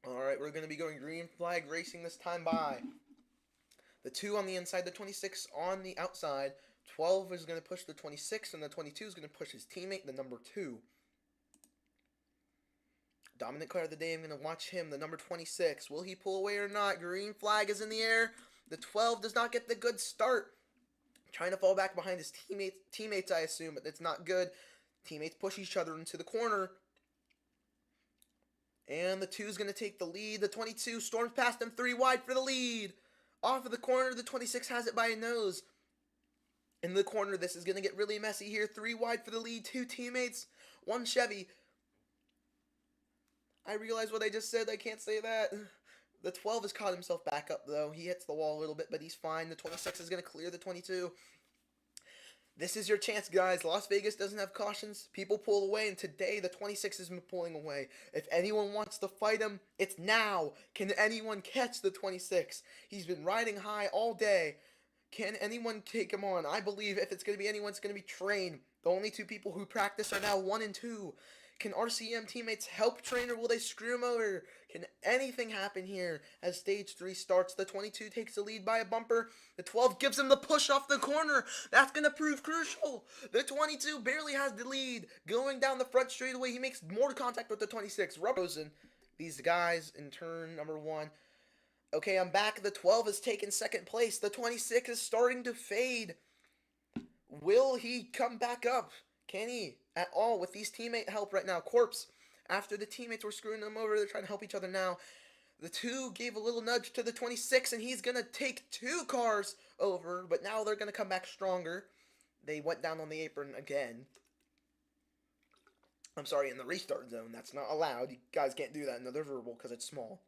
Alright, we're going to be going green flag racing this time by. The 2 on the inside, the 26 on the outside. 12 is going to push the 26, and the 22 is going to push his teammate, the number 2. Dominant car of the day, I'm going to watch him, the number 26. Will he pull away or not? Green flag is in the air. The 12 does not get the good start. Trying to fall back behind his teammates, I assume, but it's not good. Teammates push each other into the corner. And the 2 is going to take the lead. The 22 storms past him 3 wide for the lead. Off of the corner, the 26 has it by a nose. In the corner, this is going to get really messy here. 3 wide for the lead. 2 teammates. 1 Chevy. I realize what I just said. I can't say that. The 12 has caught himself back up, though. He hits the wall a little bit, but he's fine. The 26 is going to clear the 22. This is your chance, guys. Las Vegas doesn't have cautions. People pull away, and today the 26 has been pulling away. If anyone wants to fight him, it's now. Can anyone catch the 26? He's been riding high all day. Can anyone take him on? I believe if it's going to be anyone, it's going to be Train. The only 2 people who practice are now 1 and 2. Can RCM teammates help Train, or will they screw him over? Can anything happen here as stage 3 starts? The 22 takes the lead by a bumper. The 12 gives him the push off the corner. That's going to prove crucial. The 22 barely has the lead. Going down the front straightaway, he makes more contact with the 26. Rubbers these guys in turn number 1. Okay, I'm back. The 12 has taken second place. The 26 is starting to fade. Will he come back up? Can he at all with these teammate help right now? Corpse, after the teammates were screwing them over, they're trying to help each other now. The 2 gave a little nudge to the 26, and he's going to take 2 cars over, but now they're going to come back stronger. They went down on the apron again. I'm sorry, in the restart zone. That's not allowed. You guys can't do that in the deliverable because it's small.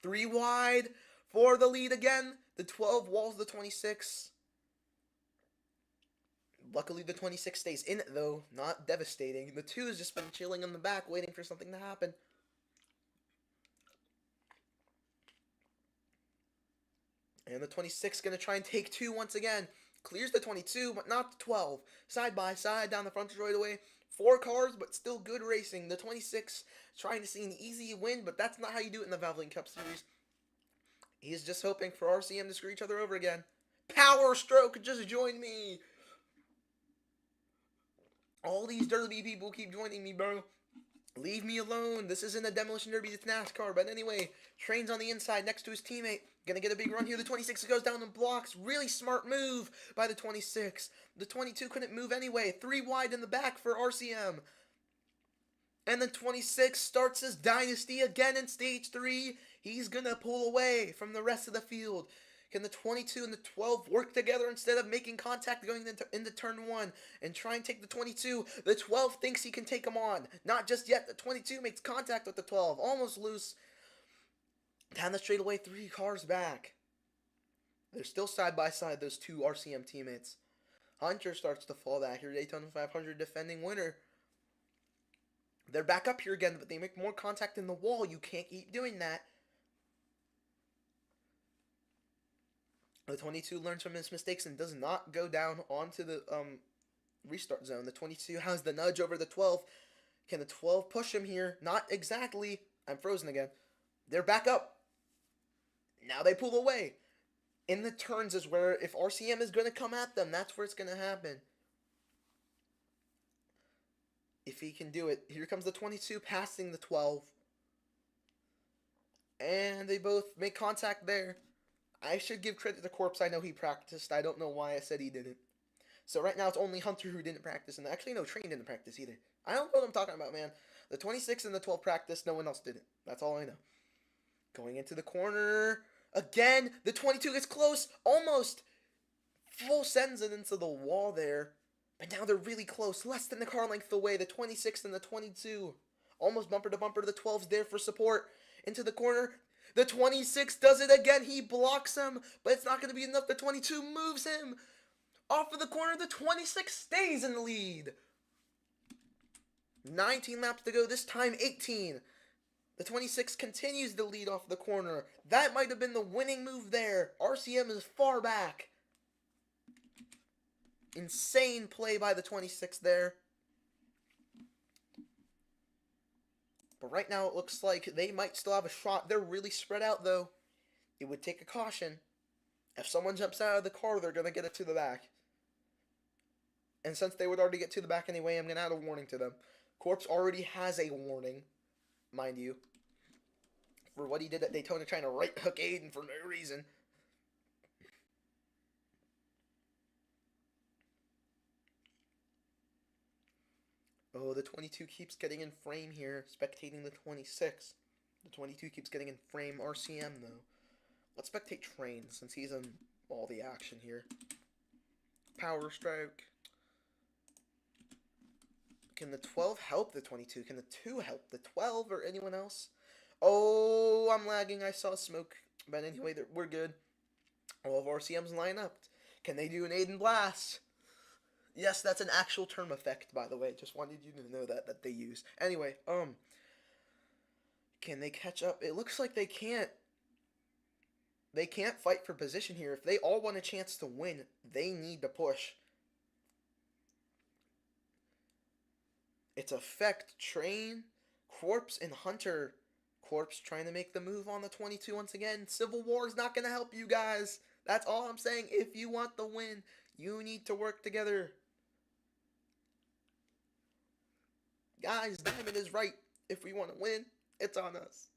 3 wide for the lead again. The 12 walls the 26. Luckily, the 26 stays in it, though. Not devastating. The 2 has just been chilling in the back, waiting for something to happen. And the 26 going to try and take 2 once again. Clears the 22, but not the 12. Side by side, down the front straightaway. 4 cars, but still good racing. The 26 trying to see an easy win, but that's not how you do it in the Valvoline Cup Series. He's just hoping for RCM to screw each other over again. Power Stroke just joined me. All these derby people keep joining me, bro. Leave me alone. This isn't a demolition derby, it's NASCAR. But anyway, Train's on the inside next to his teammate. Gonna get a big run here. The 26 goes down and blocks. Really smart move by the 26. The 22 couldn't move anyway. 3 wide in the back for RCM. And the 26 starts his dynasty again in stage 3. He's gonna pull away from the rest of the field. Can the 22 and the 12 work together instead of making contact going into turn 1 and try and take the 22? The 12 thinks he can take him on. Not just yet. The 22 makes contact with the 12. Almost loose. Down the straightaway, 3 cars back. They're still side by side, those 2 RCM teammates. Hunter starts to fall back here. Daytona 500 defending winner. They're back up here again, but they make more contact in the wall. You can't keep doing that. The 22 learns from his mistakes and does not go down onto the restart zone. The 22 has the nudge over the 12. Can the 12 push him here? Not exactly. I'm frozen again. They're back up. Now they pull away. In the turns is where, if RCM is going to come at them, that's where it's going to happen. If he can do it. Here comes the 22 passing the 12. And they both make contact there. I should give credit to Corpse. I know he practiced. I don't know why I said he didn't. So right now it's only Hunter who didn't practice. And actually, no, Train didn't practice either. I don't know what I'm talking about, man. The 26 and the 12 practiced. No one else didn't. That's all I know. Going into the corner. Again, the 22 gets close. Almost. Full sends it into the wall there. But now they're really close. Less than the car length away. The 26 and the 22. Almost bumper to bumper. The 12's there for support. Into the corner. The 26 does it again. He blocks him, but it's not going to be enough. The 22 moves him. Off of the corner, the 26 stays in the lead. 19 laps to go, this time 18. The 26 continues to lead off the corner. That might have been the winning move there. RCM is far back. Insane play by the 26 there. But right now it looks like they might still have a shot. They're really spread out though. It would take a caution. If someone jumps out of the car, they're going to get it to the back. And since they would already get to the back anyway, I'm going to add a warning to them. Corpse already has a warning, mind you, for what he did at Daytona, trying to right hook Aiden for no reason. Oh, the 22 keeps getting in frame here, spectating the 26. The 22 keeps getting in frame. RCM, though. Let's spectate Train, since he's in all the action here. Power stroke. Can the 12 help the 22? Can the 2 help the 12 or anyone else? Oh, I'm lagging. I saw smoke. But anyway, we're good. All of RCM's line up. Can they do an Aiden Blast? Yes, that's an actual term effect, by the way. Just wanted you to know that they use. Anyway, can they catch up? It looks like they can't. They can't fight for position here. If they all want a chance to win, they need to push. It's Effect, Train, Corpse, and Hunter. Corpse trying to make the move on the 22 once again. Civil War is not going to help you guys. That's all I'm saying. If you want the win, you need to work together. Guys, Diamond is right. If we want to win, it's on us.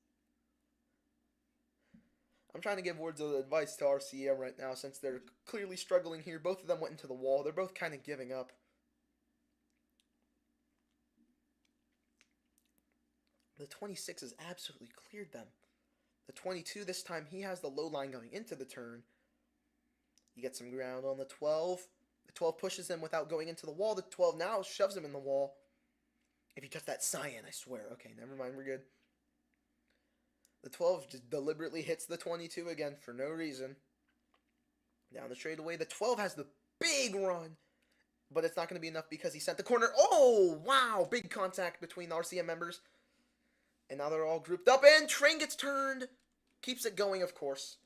I'm trying to give words of advice to RCM right now since they're clearly struggling here. Both of them went into the wall. They're both kind of giving up. The 26 has absolutely cleared them. The 22, this time, he has the low line going into the turn. He gets some ground on the 12. The 12 pushes him without going into the wall. The 12 now shoves him in the wall. If you touch that cyan, I swear. Okay, never mind, we're good. The 12 just deliberately hits the 22 again for no reason. Down the straightaway, the 12 has the big run. But it's not going to be enough because he sent the corner. Oh, wow, big contact between the RCM members. And now they're all grouped up, and Train gets turned. Keeps it going, of course.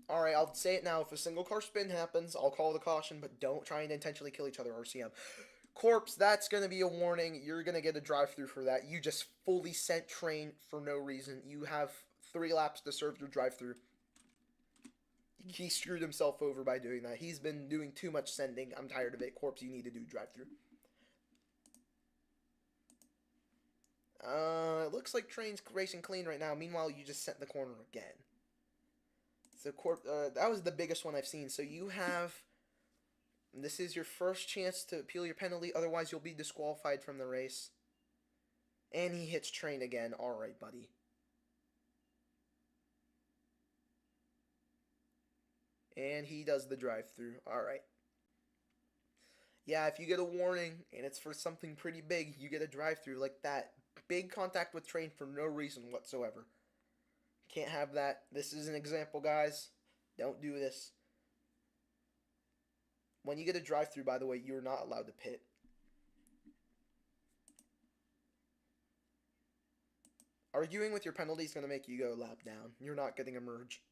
Alright, I'll say it now. If a single car spin happens, I'll call the caution, but don't try and intentionally kill each other, RCM. Corpse, that's going to be a warning. You're going to get a drive-through for that. You just fully sent Train for no reason. You have 3 laps to serve your drive-through. He screwed himself over by doing that. He's been doing too much sending. I'm tired of it. Corpse, you need to do drive-through. It looks like Train's racing clean right now. Meanwhile, you just sent the corner again. So, that was the biggest one I've seen. So, you have... This is your first chance to appeal your penalty. Otherwise, you'll be disqualified from the race. And he hits Train again. Alright, buddy. And he does the drive-through. Alright. Yeah, if you get a warning, and it's for something pretty big, you get a drive-through like that. Big contact with Train for no reason whatsoever. Can't have that. This is an example, guys. Don't do this. When you get a drive-through, by the way, you're not allowed to pit. Arguing with your penalty is going to make you go a lap down. You're not getting a merge.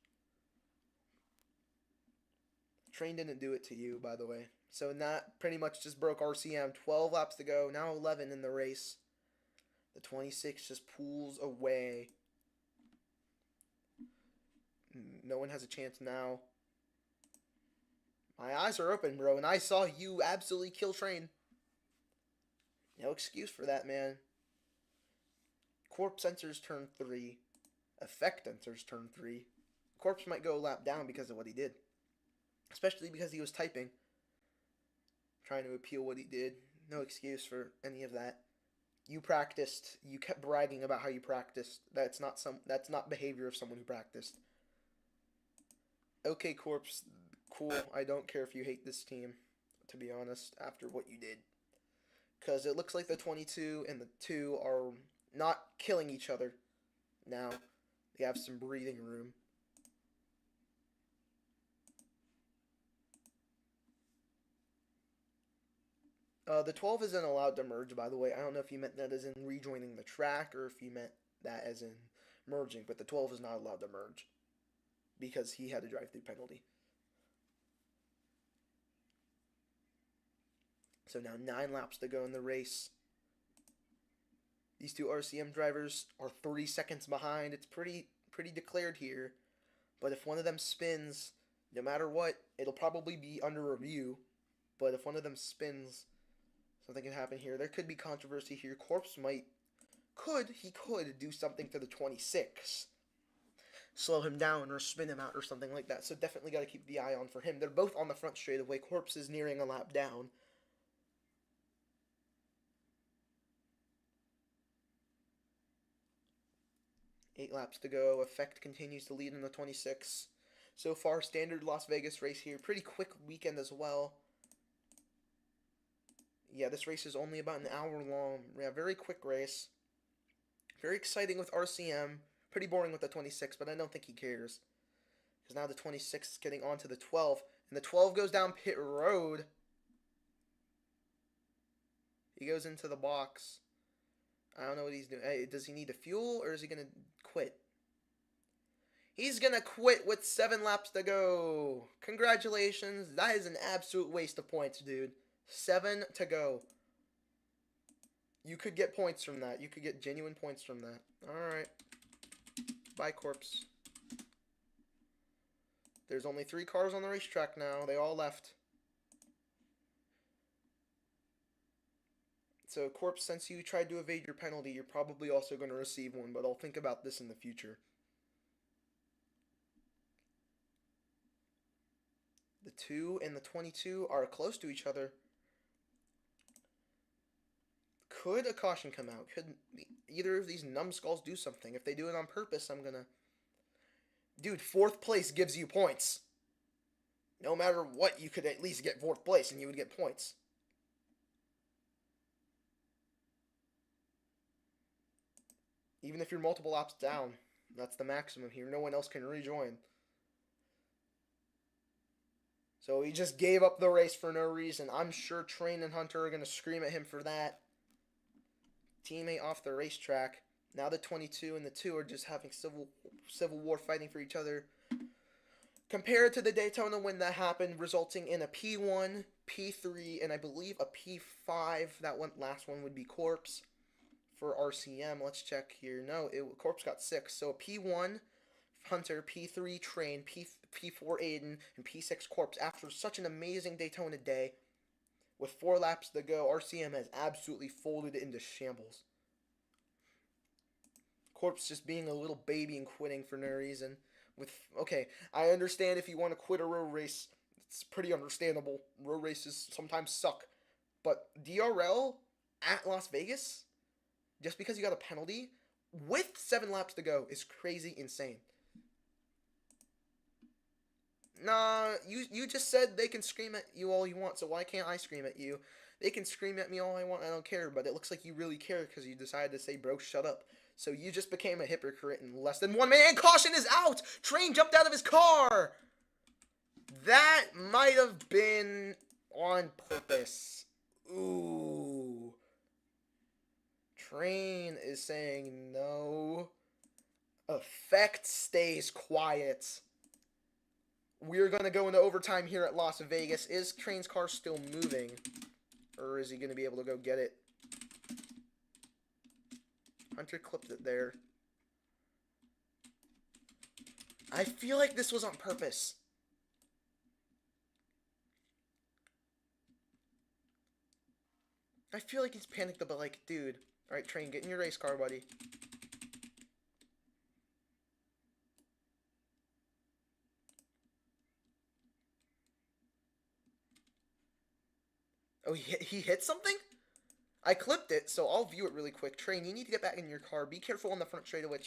Train didn't do it to you, by the way. So that pretty much just broke RCM. 12 laps to go. Now 11 in the race. The 26 just pulls away. No one has a chance now. My eyes are open, bro, and I saw you absolutely kill Train. No excuse for that, man. Corpse enters turn 3. Effect enters turn 3. Corpse might go a lap down because of what he did. Especially because he was typing. Trying to appeal what he did. No excuse for any of that. You practiced. You kept bragging about how you practiced. That's not behavior of someone who practiced. Okay, Corpse. Cool. I don't care if you hate this team, to be honest, after what you did. Because it looks like the 22 and the 2 are not killing each other now. They have some breathing room. The 12 isn't allowed to merge, by the way. I don't know if you meant that as in rejoining the track or if you meant that as in merging, but the 12 is not allowed to merge because he had a drive-through penalty. So now 9 laps to go in the race. These two RCM drivers are 30 seconds behind. It's pretty declared here. But if one of them spins, no matter what, it'll probably be under review. But if one of them spins, something can happen here. There could be controversy here. Corpse could do something to the 26. Slow him down or spin him out or something like that. So definitely got to keep the eye on for him. They're both on the front straightaway. Corpse is nearing a lap down. Eight laps to go. Effect continues to lead in the 26. So far, standard Las Vegas race here. Pretty quick weekend as well. Yeah, this race is only about an hour long. Yeah, very quick race. Very exciting with RCM. Pretty boring with the 26, but I don't think he cares. Because now the 26 is getting onto the 12. And the 12 goes down pit road. He goes into the box. I don't know what he's doing. Hey, does he need a fuel or is he going to quit? He's going to quit with 7 laps to go. Congratulations. That is an absolute waste of points, dude. 7 to go. You could get points from that. You could get genuine points from that. Alright. Bye, Corpse. There's only 3 cars on the racetrack now. They all left. So, Corpse, since you tried to evade your penalty, you're probably also going to receive one, but I'll think about this in the future. The 2 and the 22 are close to each other. Could a caution come out? Could either of these numbskulls do something? If they do it on purpose, I'm gonna... Dude, 4th place gives you points. No matter what, you could at least get 4th place and you would get points. Even if you're multiple laps down, that's the maximum here. No one else can rejoin. So he just gave up the race for no reason. I'm sure Train and Hunter are going to scream at him for that. Teammate off the racetrack. Now the 22 and the 2 are just having civil war fighting for each other. Compared to the Daytona when that happened, resulting in a P1, P3, and I believe a P5. That last one would be Corpse. For RCM, let's check here. No, Corpse got 6. So a P1, Hunter, P3, Train, P4, Aiden, and P6, Corpse. After such an amazing Daytona day, with 4 laps to go, RCM has absolutely folded into shambles. Corpse just being a little baby and quitting for no reason. Okay, I understand if you want to quit a road race. It's pretty understandable. Road races sometimes suck. But DRL at Las Vegas, just because you got a penalty with 7 laps to go, is crazy insane. Nah, you just said they can scream at you all you want, so why can't I scream at you? They can scream at me all I want, I don't care, but it looks like you really care because you decided to say, bro, shut up. So you just became a hypocrite in less than 1 minute, and caution is out! Train jumped out of his car! That might have been on purpose. Ooh. Train is saying no. Effect stays quiet. We're going to go into overtime here at Las Vegas. Is Train's car still moving? Or is he going to be able to go get it? Hunter clipped it there. I feel like this was on purpose. I feel like he's panicked, but like, dude. Alright, Train, get in your race car, buddy. Oh, he hit something? I clipped it, so I'll view it really quick. Train, you need to get back in your car. Be careful on the front straightaway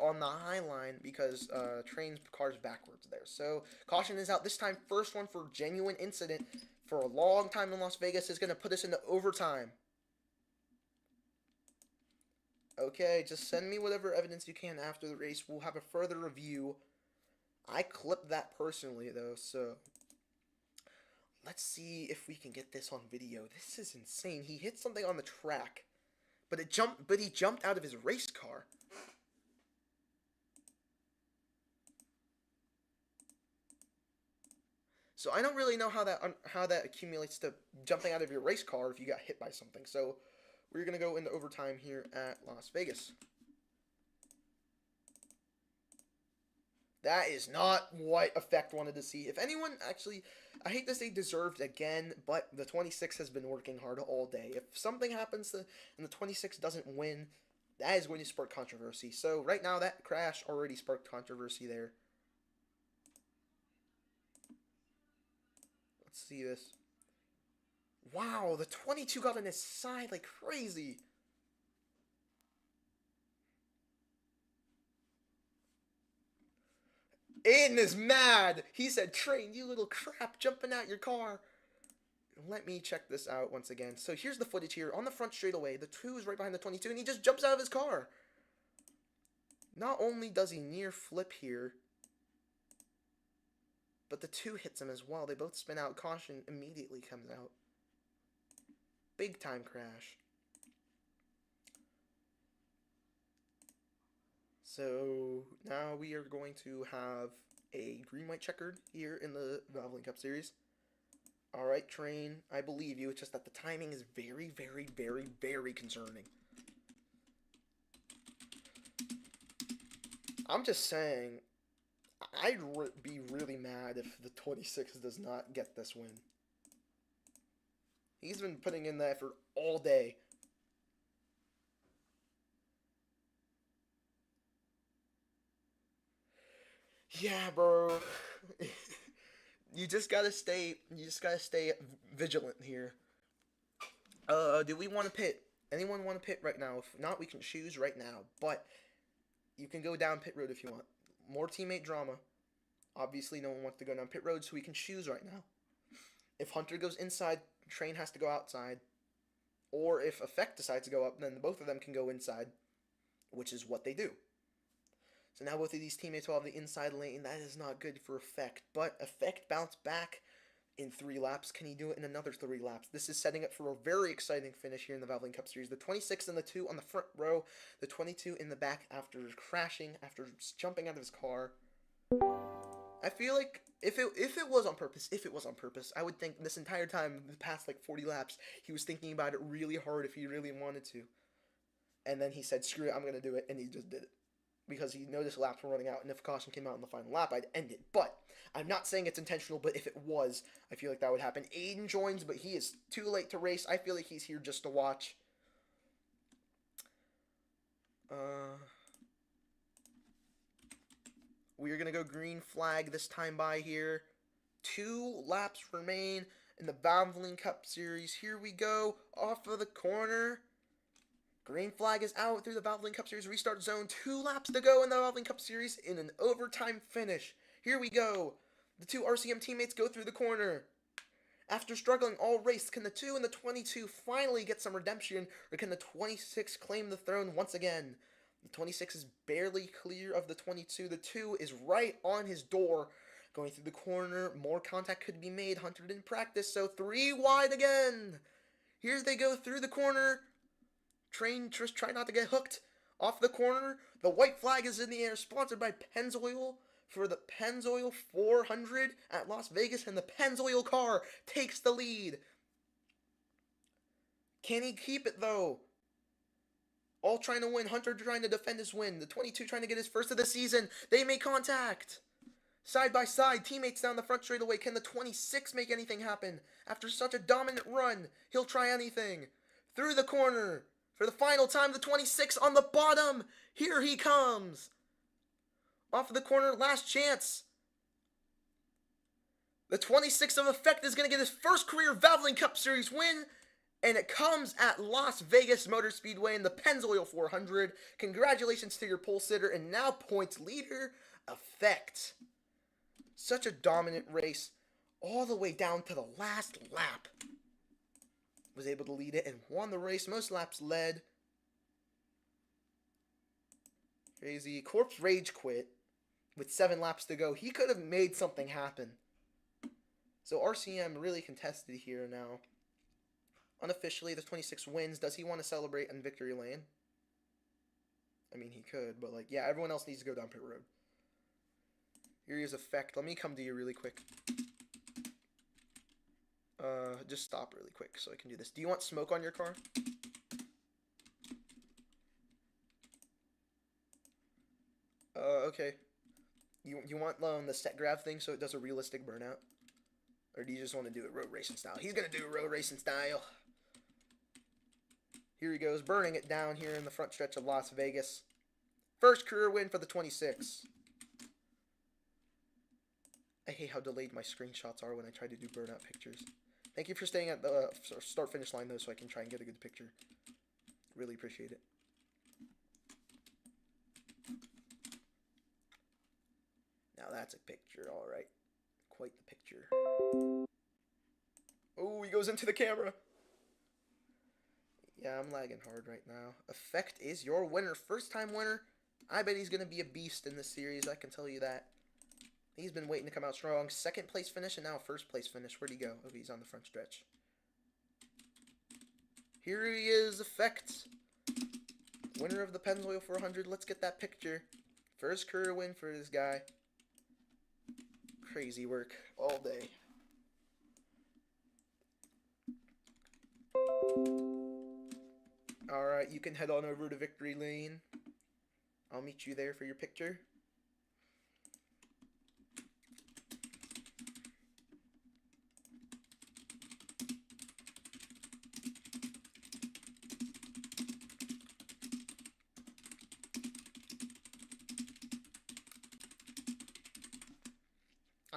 on the high line because Train's car's backwards there. So caution is out this time. First one for genuine incident for a long time in Las Vegas is going to put us into overtime. Okay, just send me whatever evidence you can after the race. We'll have a further review. I clipped that personally though, so Let's see if we can get this on video. This is insane. He hit something on the track, but he jumped out of his race car. So I don't really know how that accumulates to jumping out of your race car if you got hit by something. So we're gonna go into overtime here at Las Vegas. That is not what Effect wanted to see. If anyone actually, I hate to say deserved again, but the 26 has been working hard all day. If something happens and the 26 doesn't win, that is going to spark controversy. So right now, that crash already sparked controversy there. Let's see this. Wow, the 22 got on his side like crazy. Aiden is mad. He said, "Train, you little crap, jumping out your car." Let me check this out once again. So here's the footage here. On the front straightaway, the 2 is right behind the 22, and he just jumps out of his car. Not only does he near flip here, but the 2 hits him as well. They both spin out. Caution immediately comes out. Big time crash. So now we are going to have a green-white checkered here in the Valvoline Cup Series. Alright, Train, I believe you. It's just that the timing is very, very, very, very concerning. I'm just saying, I'd be really mad if the 26 does not get this win. He's been putting in the effort all day. Yeah, bro. You just gotta stay vigilant here. Do we want to pit? Anyone want to pit right now? If not, we can choose right now. But you can go down pit road if you want. More teammate drama. Obviously, no one wants to go down pit road, so we can choose right now. If Hunter goes inside, Train has to go outside. Or if Effect decides to go up, then both of them can go inside, which is what they do. So now both of these teammates will have the inside lane. That is not good for Effect. But Effect bounced back in 3 laps. Can he do it in another 3 laps? This is setting up for a very exciting finish here in the Valvoline Cup Series. The 26 and the 2 on the front row. The 22 in the back after crashing, after jumping out of his car. I feel like if it was on purpose, I would think this entire time, the past like 40 laps, he was thinking about it really hard if he really wanted to. And then he said, screw it, I'm going to do it, and he just did it. Because he noticed laps were running out, and if caution came out in the final lap, I'd end it. But I'm not saying it's intentional, but if it was, I feel like that would happen. Aiden joins, but he is too late to race. I feel like he's here just to watch. We are going to go green flag this time by here. 2 laps remain in the Valvoline Cup Series. Here we go, off of the corner. Green flag is out through the Valvoline Cup Series restart zone. 2 laps to go in the Valvoline Cup Series in an overtime finish. Here we go. The 2 RCM teammates go through the corner. After struggling all race, can the 2 and the 22 finally get some redemption, or can the 26 claim the throne once again? The 26 is barely clear of the 22. The 2 is right on his door. Going through the corner, more contact could be made. Hunter didn't practice, so 3 wide again. Here they go through the corner. Train, just try not to get hooked. Off the corner, the white flag is in the air, sponsored by Pennzoil for the Pennzoil 400 at Las Vegas, and the Pennzoil car takes the lead. Can he keep it, though? All trying to win. Hunter trying to defend his win. The 22 trying to get his first of the season. They make contact. Side by side, teammates down the front straightaway. Can the 26 make anything happen? After such a dominant run, he'll try anything. Through the corner. For the final time, the 26 on the bottom. Here he comes. Off of the corner, last chance. The 26 of Effect is going to get his first career Valvoline Cup Series win. And it comes at Las Vegas Motor Speedway in the Pennzoil 400. Congratulations to your pole sitter and now points leader, Effect. Such a dominant race all the way down to the last lap. Was able to lead it and won the race. Most laps led. Crazy. Corpse Rage quit with 7 laps to go. He could have made something happen. So RCM really contested here now. Unofficially, the 26 wins. Does he want to celebrate in victory lane? I mean, he could, but like, yeah, everyone else needs to go down pit road. Here is Effect. Let me come to you really quick. Just stop really quick so I can do this. Do you want smoke on your car? Okay. You want the set grav thing so it does a realistic burnout? Or do you just want to do it road racing style? He's going to do it road racing style. Here he goes, burning it down here in the front stretch of Las Vegas. First career win for the 26. I hate how delayed my screenshots are when I try to do burnout pictures. Thank you for staying at the start-finish line, though, so I can try and get a good picture. Really appreciate it. Now that's a picture, alright. Quite the picture. Oh, he goes into the camera. Yeah, I'm lagging hard right now. Effect is your winner. First-time winner. I bet he's going to be a beast in this series, I can tell you that. He's been waiting to come out strong. Second place finish and now first place finish. Where'd he go? Oh, he's on the front stretch. Here he is, Effect. Winner of the Pennzoil 400. Let's get that picture. First career win for this guy. Crazy work all day. Alright, you can head on over to Victory Lane. I'll meet you there for your picture.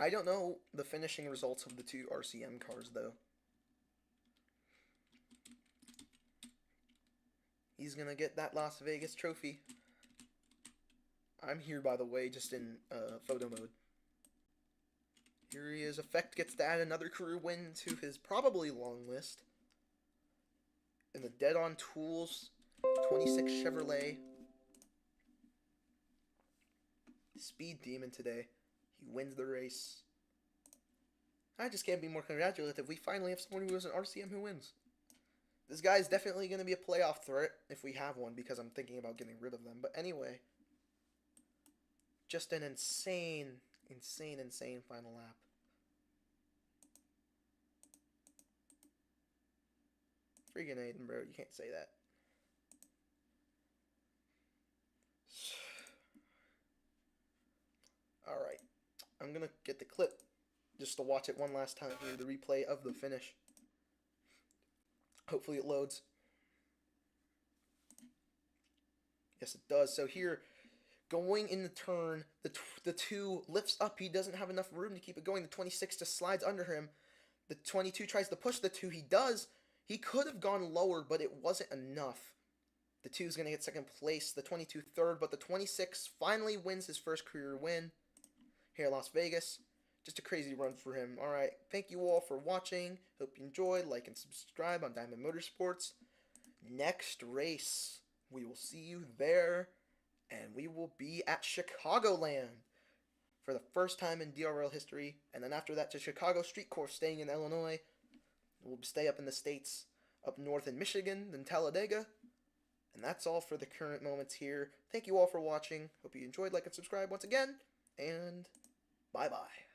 I don't know the finishing results of the two RCM cars, though. He's gonna get that Las Vegas trophy. I'm here, by the way, just in photo mode. Here he is. Effect gets to add another career win to his probably long list. In the Dead On Tools 26 Chevrolet. Speed Demon today. He wins the race. I just can't be more congratulative. We finally have someone who is an RCM who wins. This guy's definitely going to be a playoff threat if we have one, because I'm thinking about getting rid of them. But anyway, just an insane final lap. Freaking Aiden, bro. You can't say that. Alright. I'm going to get the clip just to watch it one last time here, the replay of the finish. Hopefully it loads. Yes, it does. So here, going in the turn, the 2 lifts up. He doesn't have enough room to keep it going. The 26 just slides under him. The 22 tries to push the 2. He does. He could have gone lower, but it wasn't enough. The 2 is going to get second place. The 22 third, but the 26 finally wins his first career win here in Las Vegas. Just a crazy run for him. Alright, thank you all for watching. Hope you enjoyed. Like and subscribe on Diamond Motorsports. Next race, we will see you there. And we will be at Chicagoland for the first time in DRL history. And then after that to Chicago Street Course, staying in Illinois. We'll stay up in the States, up north in Michigan, then Talladega. And that's all for the current moments here. Thank you all for watching. Hope you enjoyed. Like and subscribe once again. And bye-bye.